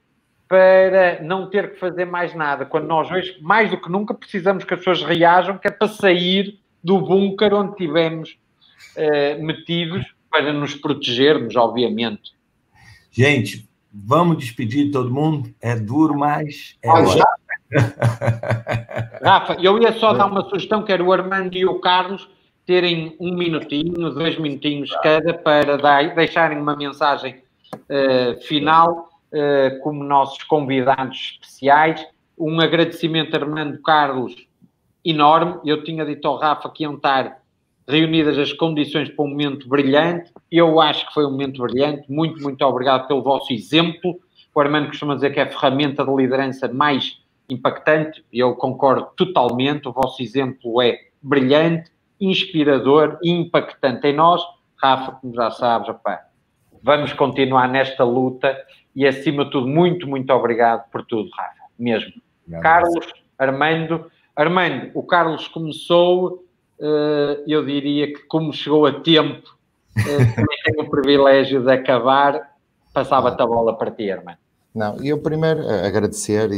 para não ter que fazer mais nada. Quando nós hoje, mais do que nunca, precisamos que as pessoas reajam, que é para sair do bunker onde estivemos metidos, para nos protegermos, obviamente. Gente, vamos despedir todo mundo? É duro, mas é hora. Rafa, eu ia só dar uma sugestão, que era o Armando e o Carlos terem 1 minutinho, 2 minutinhos cada, para deixarem uma mensagem final, como nossos convidados especiais. Um agradecimento a Armando, Carlos, enorme. Eu tinha dito ao Rafa que iam estar reunidas as condições para um momento brilhante. Eu acho que foi um momento brilhante. Muito, muito obrigado pelo vosso exemplo. O Armando costuma dizer que é a ferramenta de liderança mais impactante. Eu concordo totalmente. O vosso exemplo é brilhante, inspirador e impactante em nós. Rafa, como já sabes, opa, vamos continuar nesta luta e, acima de tudo, muito, muito obrigado por tudo, Rafa, mesmo. Obrigado. Carlos, Armando, o Carlos começou, eu diria que como chegou a tempo, também tenho o privilégio de acabar, passava-te a bola para ti, Armando. Não, eu primeiro agradecer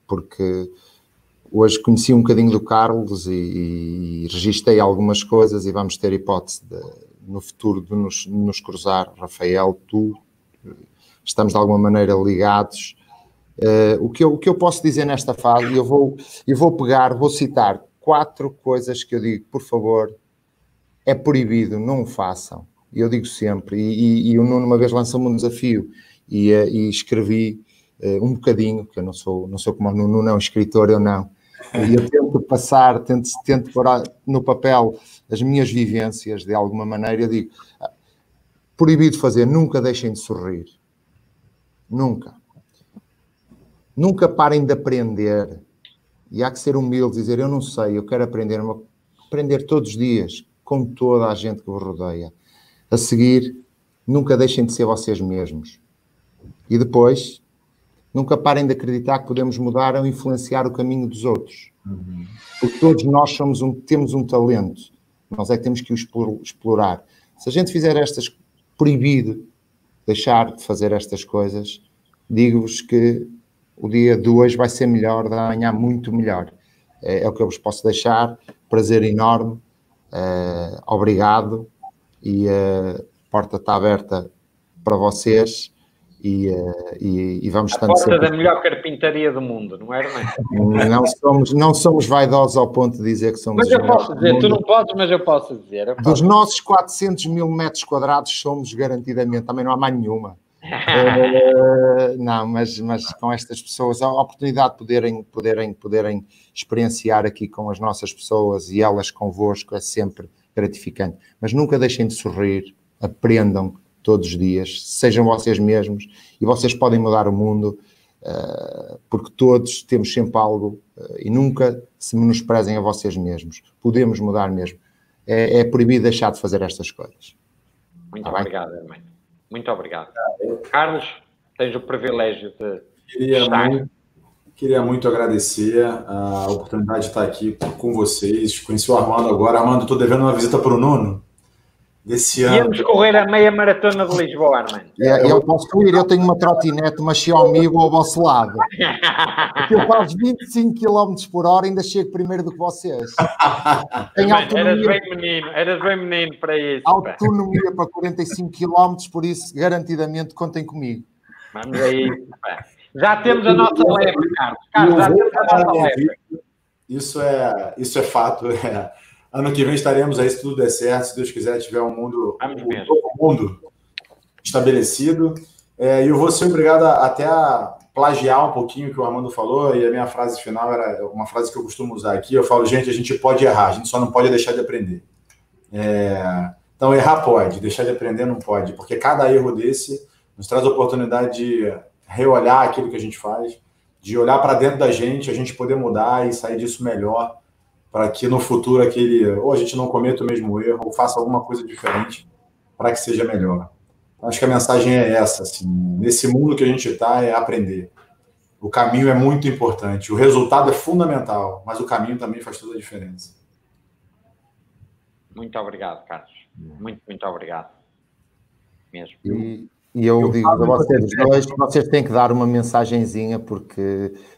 porque hoje conheci um bocadinho do Carlos e registrei algumas coisas e vamos ter hipótese no futuro de nos cruzar. Rafael, tu, estamos de alguma maneira ligados. O que eu posso dizer nesta fase, eu vou citar 4 coisas que eu digo, por favor, é proibido, não o façam. Eu digo sempre, e o Nuno uma vez lançou-me um desafio e escrevi um bocadinho, que eu não sou como o Nuno, não, escritor, eu não. E eu tento pôr no papel as minhas vivências de alguma maneira. Eu digo, proibido fazer, nunca deixem de sorrir. Nunca. Nunca parem de aprender. E há que ser humilde, dizer, eu não sei, eu quero aprender, mas aprender todos os dias, com toda a gente que vos rodeia. A seguir, nunca deixem de ser vocês mesmos. E depois, nunca parem de acreditar que podemos mudar ou influenciar o caminho dos outros. Uhum. Porque todos nós temos um talento. Nós é que temos que o explorar. Se a gente fizer proibido deixar de fazer estas coisas, digo-vos que o dia de hoje vai ser melhor, da manhã muito melhor. É o que eu vos posso deixar. Prazer enorme. Obrigado. E a porta está aberta para vocês. E vamos a porta da melhor carpintaria do mundo, não é, Armando? Não somos vaidosos ao ponto de dizer que somos. Mas eu posso dizer, tu não podes, mas eu posso dizer. Dos nossos 400 mil metros quadrados somos garantidamente, também não há mais nenhuma. Não, mas com estas pessoas, a oportunidade de poderem experienciar aqui com as nossas pessoas e elas convosco é sempre gratificante. Mas nunca deixem de sorrir, aprendam todos os dias, sejam vocês mesmos e vocês podem mudar o mundo, porque todos temos sempre algo e nunca se menosprezem a vocês mesmos. Podemos mudar mesmo. É proibido deixar de fazer estas coisas. Muito obrigado, Armando. Muito obrigado. Carlos, tens o privilégio de Queria muito agradecer a oportunidade de estar aqui com vocês. Conheci o Armando agora. Armando, estou devendo uma visita para o Nuno. Desse ano. Íamos correr a meia maratona de Lisboa, Armando. Eu posso ir, eu tenho uma trotinete, uma Xiaomi ao vosso lado. Porque eu faço 25 km por hora e ainda chego primeiro do que vocês. Tenho autonomia, eras bem menino para isso. Autonomia para 45 km, por isso, garantidamente, contem comigo. Vamos aí. Já temos a nossa leve, Carlos. Já temos a nossa leve. Isso é fato. Ano que vem estaremos aí, se tudo der certo, se Deus quiser, tiver um mundo estabelecido. E eu vou ser obrigado até a plagiar um pouquinho o que o Armando falou, e a minha frase final era uma frase que eu costumo usar aqui. Eu falo, gente, a gente pode errar, a gente só não pode deixar de aprender. Então, errar pode, deixar de aprender não pode, porque cada erro desse nos traz a oportunidade de reolhar aquilo que a gente faz, de olhar para dentro da gente, a gente poder mudar e sair disso melhor, para que no futuro ou a gente não cometa o mesmo erro, ou faça alguma coisa diferente para que seja melhor. Acho que a mensagem é essa, assim, nesse mundo que a gente está, é aprender. O caminho é muito importante, o resultado é fundamental, mas o caminho também faz toda a diferença. Muito obrigado, Carlos. Muito, muito obrigado. Mesmo. E eu digo a vocês dois que vocês têm que dar uma mensagenzinha,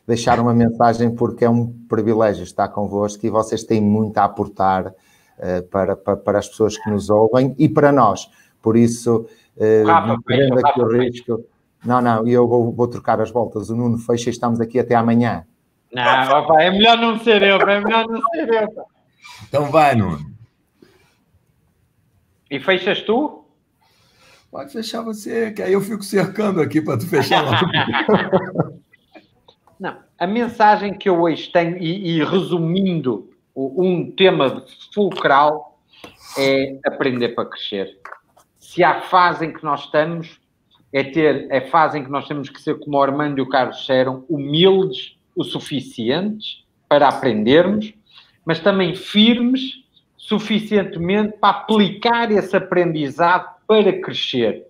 deixar uma mensagem, porque é um privilégio estar convosco e vocês têm muito a aportar para as pessoas que nos ouvem e para nós. Por isso, correndo aqui o risco... Não, eu vou trocar as voltas. O Nuno fecha e estamos aqui até amanhã. Não, opa, é melhor não ser eu, Então vai, Nuno. E fechas tu? Pode fechar você, que aí eu fico cercando aqui para tu fechar logo. Não, a mensagem que eu hoje tenho, e resumindo um tema fulcral, é aprender para crescer. Se há fase em que nós estamos, é fase em que nós temos que ser, como o Armando e o Carlos disseram, humildes o suficientes para aprendermos, mas também firmes suficientemente para aplicar esse aprendizado para crescer.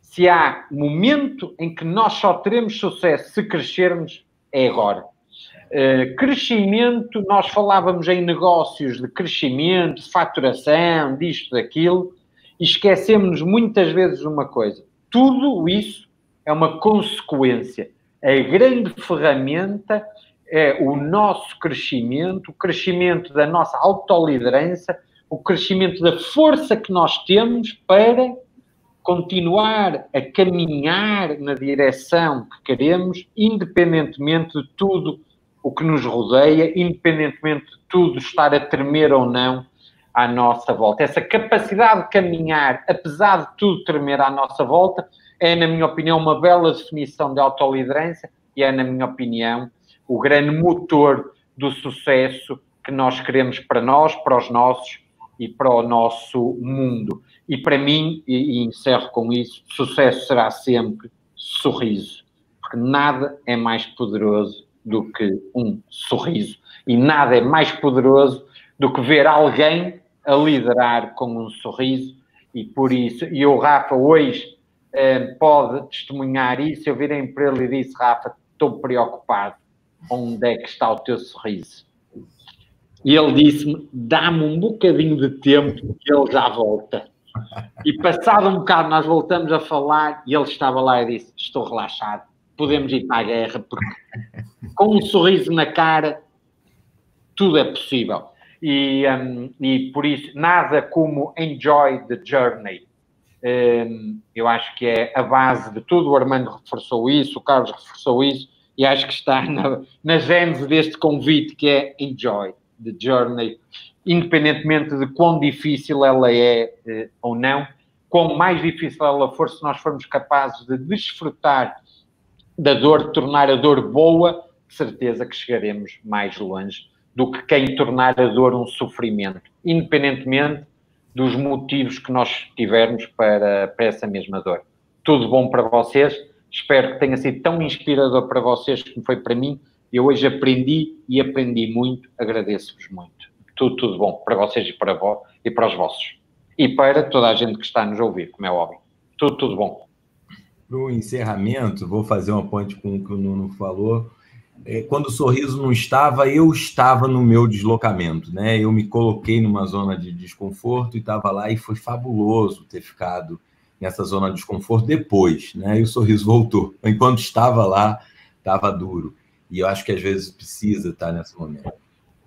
Se há momento em que nós só teremos sucesso se crescermos, é agora. Crescimento, nós falávamos em negócios de crescimento, de faturação, disto, daquilo, e esquecemos muitas vezes uma coisa. Tudo isso é uma consequência. A grande ferramenta é o nosso crescimento, o crescimento da nossa autoliderança, o crescimento da força que nós temos para continuar a caminhar na direção que queremos, independentemente de tudo o que nos rodeia, independentemente de tudo estar a tremer ou não à nossa volta. Essa capacidade de caminhar, apesar de tudo tremer à nossa volta, é, na minha opinião, uma bela definição de autoliderança e é, na minha opinião, o grande motor do sucesso que nós queremos para nós, para os nossos e para o nosso mundo. E para mim, e encerro com isso, sucesso será sempre sorriso. Porque nada é mais poderoso do que um sorriso. E nada é mais poderoso do que ver alguém a liderar com um sorriso. E por isso, e o Rafa hoje pode testemunhar isso. Eu virei para ele e disse: Rafa, estou preocupado. Onde é que está o teu sorriso? E ele disse-me: dá-me um bocadinho de tempo que ele já volta. E passado um bocado nós voltamos a falar e ele estava lá e disse: estou relaxado, podemos ir para a guerra, porque com um sorriso na cara tudo é possível. E por isso, nada como enjoy the journey. Eu acho que é a base de tudo. O Armando reforçou isso, o Carlos reforçou isso, e acho que está na gênese deste convite, que é enjoy the journey, independentemente de quão difícil ela é ou não. Quão mais difícil ela for, se nós formos capazes de desfrutar da dor, de tornar a dor boa, de certeza que chegaremos mais longe do que quem tornar a dor um sofrimento, independentemente dos motivos que nós tivermos para essa mesma dor. Tudo bom para vocês. Espero que tenha sido tão inspirador para vocês como foi para mim. Eu hoje aprendi muito. Agradeço-vos muito. Tudo bom para vocês e para os vossos. E para toda a gente que está a nos ouvir, como é óbvio. Tudo bom. Para o encerramento, vou fazer uma ponte com o que o Nuno falou. Quando o sorriso não estava, eu estava no meu deslocamento, né? Eu me coloquei numa zona de desconforto e estava lá, e foi fabuloso ter ficado nessa zona de desconforto depois, né? E o sorriso voltou. Enquanto estava lá, estava duro. E eu acho que às vezes precisa estar nesse momento.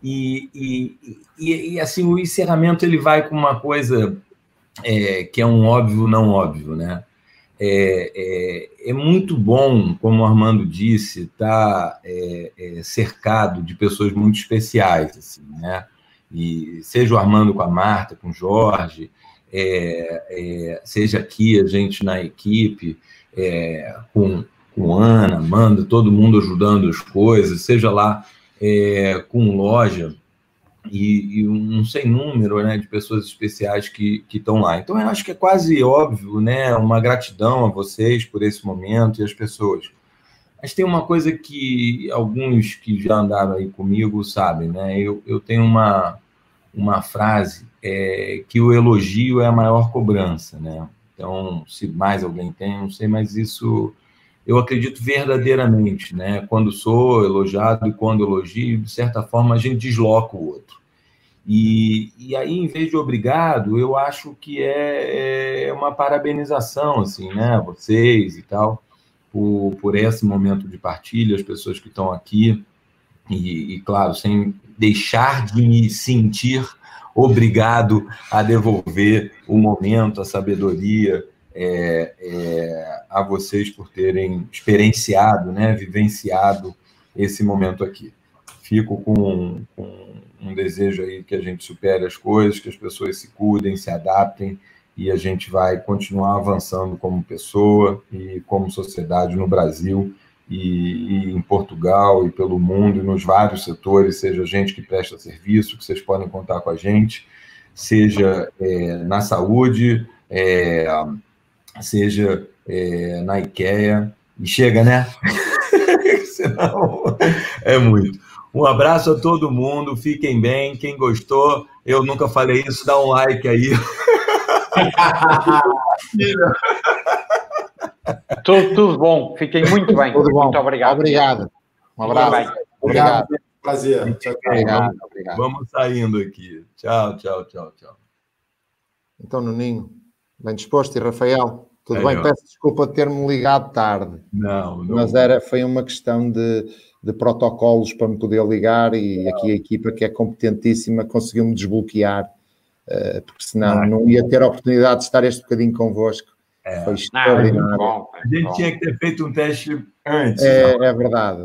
E assim, o encerramento ele vai com uma coisa que é um óbvio não óbvio, né? É muito bom, como o Armando disse, estar cercado de pessoas muito especiais, assim, né? E seja o Armando com a Marta, com o Jorge, seja aqui a gente na equipe, com Ana, Amanda, todo mundo ajudando as coisas, seja lá com loja, e um sem número, né, de pessoas especiais que estão lá. Então, eu acho que é quase óbvio, né, uma gratidão a vocês por esse momento e as pessoas. Mas tem uma coisa que alguns que já andaram aí comigo sabem, né? Eu tenho uma frase que o elogio é a maior cobrança, né? Então, se mais alguém tem, não sei, mas isso eu acredito verdadeiramente, né? Quando sou elogiado e quando elogio, de certa forma, a gente desloca o outro. E aí, em vez de obrigado, eu acho que é uma parabenização, assim, né? Vocês e tal, por esse momento de partilha, as pessoas que estão aqui, claro, sem deixar de me sentir obrigado a devolver o momento, a sabedoria a vocês por terem experienciado, né? Vivenciado esse momento aqui. Fico com um desejo aí que a gente supere as coisas, que as pessoas se cuidem, se adaptem, e a gente vai continuar avançando como pessoa e como sociedade no Brasil e em Portugal e pelo mundo, e nos vários setores, seja gente que presta serviço, que vocês podem contar com a gente, seja na saúde, seja na IKEA, e chega, né? Senão é muito. Um abraço a todo mundo, fiquem bem, quem gostou, eu nunca falei isso, dá um like aí. Tudo bom, fiquem muito bem. Tudo bom. Muito obrigado. Obrigado. Um abraço. Obrigado. Prazer. Tchau, tchau. Obrigado. Vamos saindo aqui. Tchau, tchau, tchau, tchau. Então, Nuninho, bem disposto, e Rafael, tudo bem? Ó. Peço desculpa de ter-me ligado tarde. Não. Mas foi uma questão de protocolos para me poder ligar, e aqui a equipa, que é competentíssima, conseguiu-me desbloquear, porque senão não ia ter a oportunidade de estar este bocadinho convosco. Foi extraordinário. Bom, A gente tinha que ter feito um teste antes. É verdade.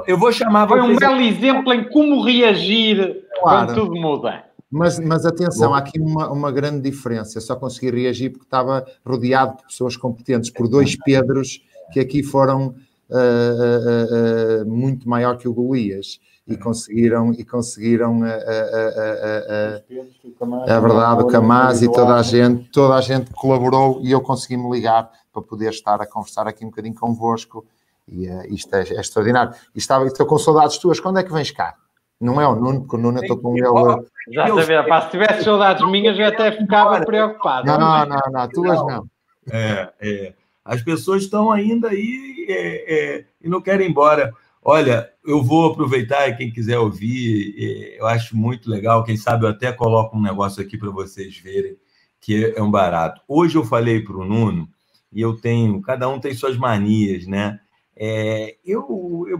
Eu vou chamar Foi vocês... um belo exemplo em como reagir quando tudo muda. Mas atenção, há aqui uma grande diferença. Eu só consegui reagir porque estava rodeado de pessoas competentes, por dois Pedros que aqui foram muito maior que o Golias, e conseguiram é verdade, o Camaz, e toda a gente colaborou, e eu consegui-me ligar para poder estar a conversar aqui um bocadinho convosco, e isto é extraordinário. E estou com saudades tuas. Quando é que vens cá? Não é o Nuno, porque o Nuno eu estou com ele... Já sabia, pá, se tivesse saudades minhas, eu até ficava preocupado. Não, tuas não. As pessoas estão ainda aí e não querem ir embora. Olha, eu vou aproveitar, e quem quiser ouvir, eu acho muito legal, quem sabe eu até coloco um negócio aqui para vocês verem, que é um barato. Hoje eu falei para o Nuno, e cada um tem suas manias, né? Eu,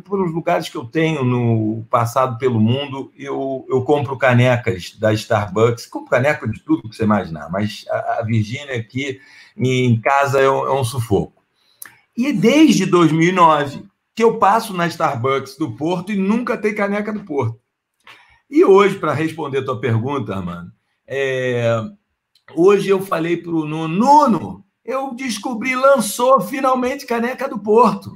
por os lugares que eu tenho no passado pelo mundo, eu compro canecas da Starbucks, compro caneca de tudo que você imaginar, mas a Virgínia aqui em casa é um sufoco. E desde 2009 que eu passo na Starbucks do Porto e nunca tem caneca do Porto. E hoje, para responder a tua pergunta, Armando, hoje eu falei para o Nuno, eu descobri, lançou finalmente caneca do Porto.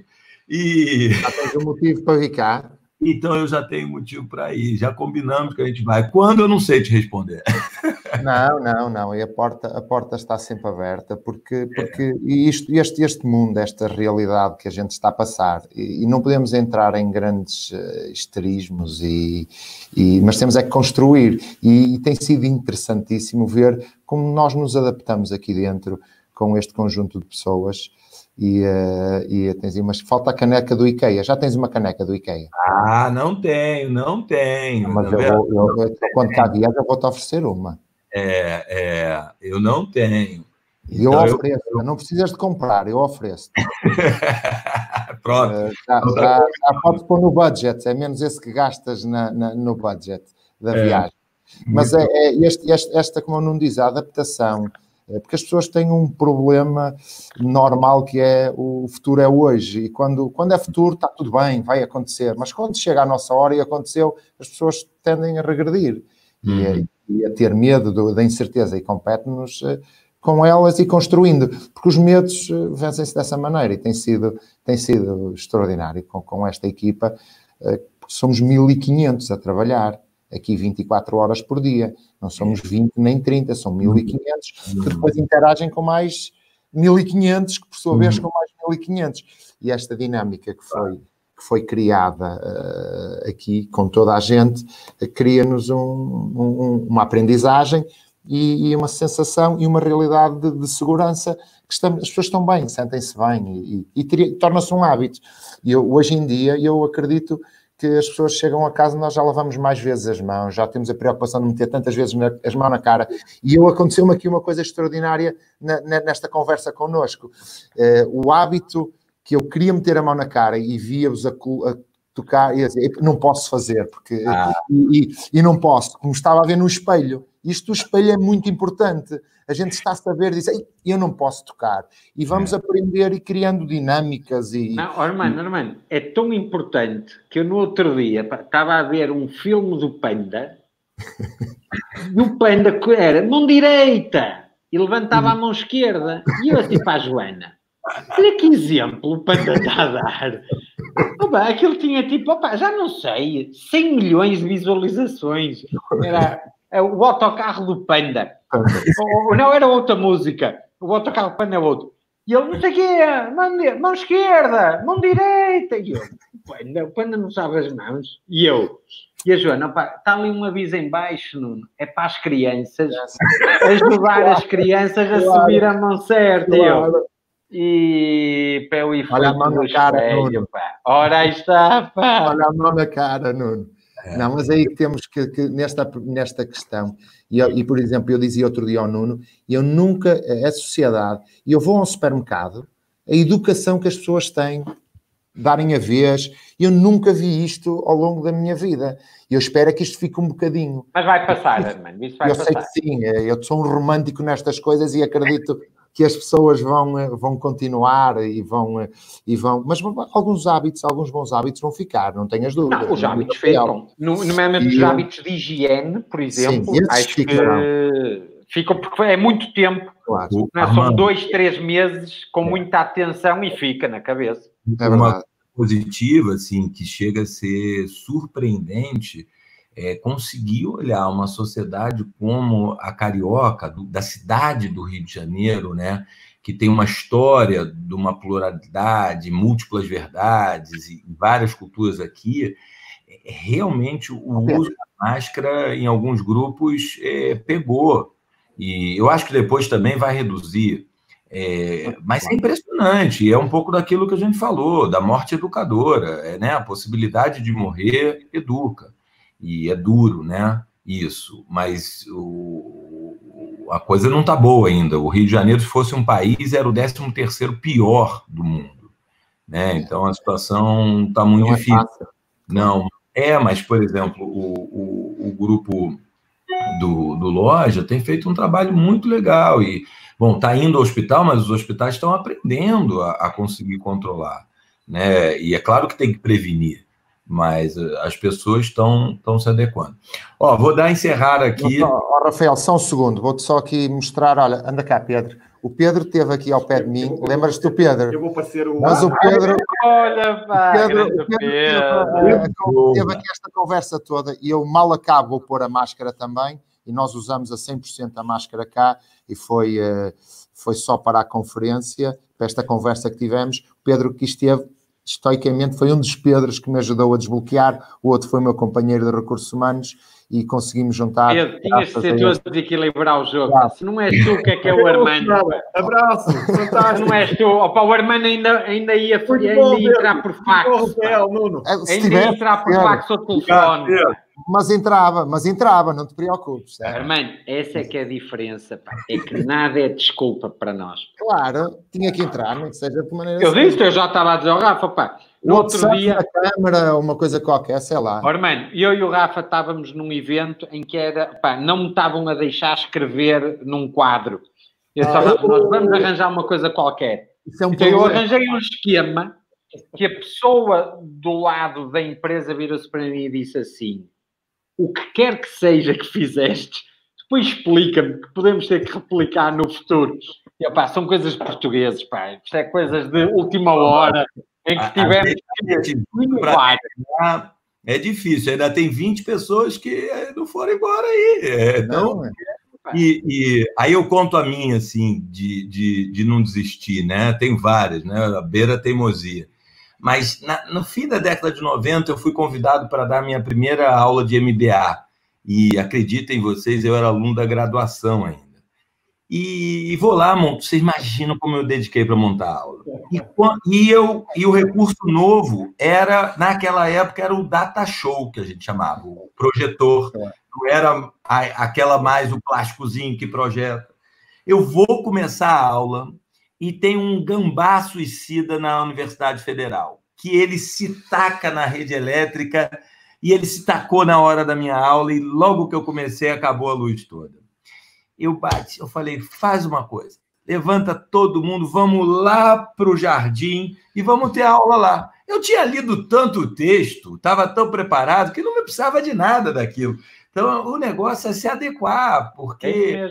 E... Já tens um motivo para vir cá? Então eu já tenho motivo para ir, já combinamos que a gente vai. Quando, eu não sei te responder. Não, e a porta está sempre aberta, porque este mundo, esta realidade que a gente está a passar, e não podemos entrar em grandes histerismos, mas temos é que construir, e tem sido interessantíssimo ver como nós nos adaptamos aqui dentro com este conjunto de pessoas. Mas falta a caneca do IKEA. Já tens uma caneca do IKEA? Não tenho. Mas quando cá vier, eu vou-te oferecer uma. Eu não tenho. E então, eu ofereço. Não precisas de comprar, eu ofereço. Pronto. Já podes pôr no budget, é menos esse que gastas no budget da viagem. Mas esta, como eu não diz, a adaptação, porque as pessoas têm um problema normal, que é o futuro é hoje, e quando é futuro está tudo bem, vai acontecer, mas quando chega a nossa hora e aconteceu, as pessoas tendem a regredir e a ter medo da incerteza, e compete-nos com elas e construindo, porque os medos vencem-se dessa maneira, e tem sido extraordinário com esta equipa. Somos 1.500 a trabalhar aqui 24 horas por dia, não somos 20 nem 30, são 1.500 que depois interagem com mais 1.500, que por sua vez com mais 1.500, e esta dinâmica que foi criada aqui com toda a gente, cria-nos uma aprendizagem e uma sensação e uma realidade de segurança, que as pessoas estão bem, sentem-se bem, e torna-se um hábito. E hoje em dia eu acredito que as pessoas chegam a casa, nós já lavamos mais vezes as mãos, já temos a preocupação de meter tantas vezes as mãos na cara. E aconteceu-me aqui uma coisa extraordinária nesta conversa connosco. O hábito que eu queria meter a mão na cara e via-vos a tocar, e dizer, não posso fazer, porque e não posso, como estava a ver no espelho. Isto, o espelho é muito importante. A gente está a saber, diz, eu não posso tocar. E vamos aprender e criando dinâmicas. Não, Armando, é tão importante que eu no outro dia estava a ver um filme do Panda, e o Panda era mão direita, e levantava a mão esquerda. E eu assim para a Joana, olha que exemplo o Panda está a dar. Opa, aquilo tinha tipo, já não sei, 100 milhões de visualizações. Era o autocarro do Panda. Ou não, era outra música. O autocarro do Panda é outro. E ele, não sei o quê, mão esquerda, mão direita. E eu, o Panda não sabe as mãos. E a Joana, está ali um aviso em baixo, Nuno. É para as crianças, ajudar as crianças a subir a mão certa. E para eu ir olha a mão na cara, Nuno. Ora, aí está, pá. Olha a mão na cara, Nuno. Não, mas aí temos que nesta questão, e por exemplo, eu dizia outro dia ao Nuno, eu nunca, a sociedade, e eu vou a um supermercado, a educação que as pessoas têm, darem a vez, eu nunca vi isto ao longo da minha vida. Eu espero que isto fique um bocadinho. Mas vai passar, Armando, isso vai passar. Eu sei que sim, eu sou um romântico nestas coisas e acredito que as pessoas vão continuar e vão... Mas alguns bons hábitos vão ficar, não tenhas dúvida. Não, os hábitos ficam. Nomeadamente os hábitos de higiene, por exemplo, sim, acho que ficam porque é muito tempo. Claro. São 2, 3 meses com muita atenção e fica na cabeça. É verdade. Positiva, assim, que chega a ser surpreendente, conseguir olhar uma sociedade como a carioca, da cidade do Rio de Janeiro, né, que tem uma história de uma pluralidade, múltiplas verdades e várias culturas aqui, realmente o uso da máscara em alguns grupos pegou. E eu acho que depois também vai reduzir. Mas é impressionante, é um pouco daquilo que a gente falou, da morte educadora, né? A possibilidade de morrer educa. E é duro, né? Isso. Mas a coisa não está boa ainda. O Rio de Janeiro, se fosse um país, era o 13º pior do mundo, né? Então a situação está muito difícil. Não. Mas, por exemplo, o grupo do Loja tem feito um trabalho muito legal e, bom, está indo ao hospital, mas os hospitais estão aprendendo a conseguir controlar, né? E é claro que tem que prevenir, mas as pessoas estão se adequando. Vou encerrar aqui. Rafael, só um segundo, vou-te só aqui mostrar, olha, anda cá, Pedro. O Pedro esteve aqui ao pé de mim, lembras-te do Pedro? Eu vou parecer o... Mas o Pedro... Olha, pá, Pedro teve aqui esta conversa toda e eu mal acabo vou pôr a máscara também e nós usamos a 100% a máscara cá e foi só para a conferência, para esta conversa que tivemos. O Pedro que esteve, estoicamente, foi um dos Pedros que me ajudou a desbloquear, o outro foi meu companheiro de recursos humanos e conseguimos juntar... Pedro, tinhas de ser tu a desequilibrar o jogo. Claro. Se não és tu, o que é o Armando? Abraço, fantástico. Se não és tu, o Armando ainda ia entrar por fax. Ainda ia entrar por fax ou telefone. Mas entrava, não te preocupes. Armando, essa é que é a diferença, pá. É que nada é desculpa para nós. Claro, tinha que entrar, nem que seja de maneira... Eu já estava a dizer ao Rafa, pá. No outro dia... a câmara, uma coisa qualquer, sei lá. Armando, eu e o Rafa estávamos num evento em que não me estavam a deixar escrever num quadro. Eu estava, nós vamos arranjar uma coisa qualquer. Então eu arranjei um esquema que a pessoa do lado da empresa virou-se para mim e disse assim: o que quer que seja que fizeste, depois explica-me que podemos ter que replicar no futuro. E, são coisas portuguesas, pá. Isto é coisas de última hora em que tivemos que inovar. É difícil, ainda tem 20 pessoas que não foram embora aí. Então, e aí eu conto a minha, assim, de não desistir, né? Tem várias, né? A beira teimosia. Mas no fim da década de 90, eu fui convidado para dar minha primeira aula de MBA. E acreditem vocês, eu era aluno da graduação ainda. e vou lá, monto. Vocês imaginam como eu dediquei para montar a aula. E o recurso novo era, naquela época, era o data show, que a gente chamava, o projetor. Não era aquela mais o plásticozinho que projeta. Eu vou começar a aula e tem um gambá suicida na Universidade Federal, que ele se taca na rede elétrica e ele se tacou na hora da minha aula e logo que eu comecei acabou a luz toda. Eu falei, faz uma coisa, levanta todo mundo, vamos lá para o jardim e vamos ter aula lá. Eu tinha lido tanto texto, estava tão preparado que não me precisava de nada daquilo. Então, o negócio é se adequar, porque...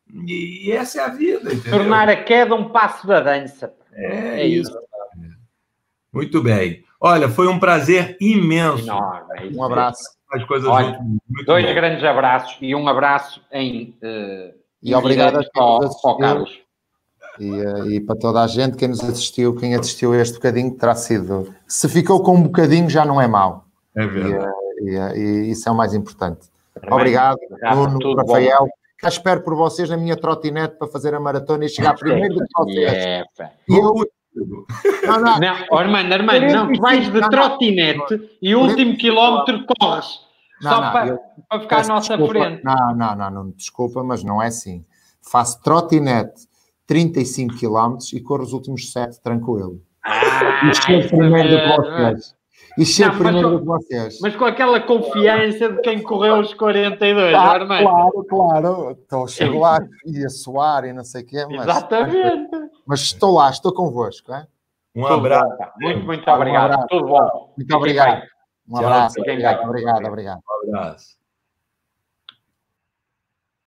E essa é a vida, entendeu? Tornar a queda um passo da dança. É isso. Muito bem. Olha, foi um prazer imenso. Enorme. Um abraço. As coisas Olha, muito dois bom. grandes abraços e um abraço em E obrigado a todos ao Carlos. E para toda a gente, quem assistiu a este bocadinho, terá sido... Se ficou com um bocadinho, já não é mau. É verdade. E isso é o mais importante. Obrigado, Nuno, Rafael. Cá espero por vocês na minha trotinete para fazer a maratona e chegar primeiro do que vocês. E eu... Não, Armando, não, tu vais de trotinete e o último quilómetro corres. Só para ficar à nossa frente. Não, desculpa, mas não é assim. Faço trotinete 35 km e corro os últimos 7 tranquilo. E chego primeiro do que vocês. E chego primeiro do que vocês. Mas com aquela confiança de quem correu os 42, Armando. Claro. Então, chego lá e a suar e não sei o quê. Mas, exatamente. Mas estou lá, estou convosco. Hein? Um abraço. Muito obrigado. Tudo bom. Muito obrigado. Um abraço. Obrigado. Obrigado. Um abraço.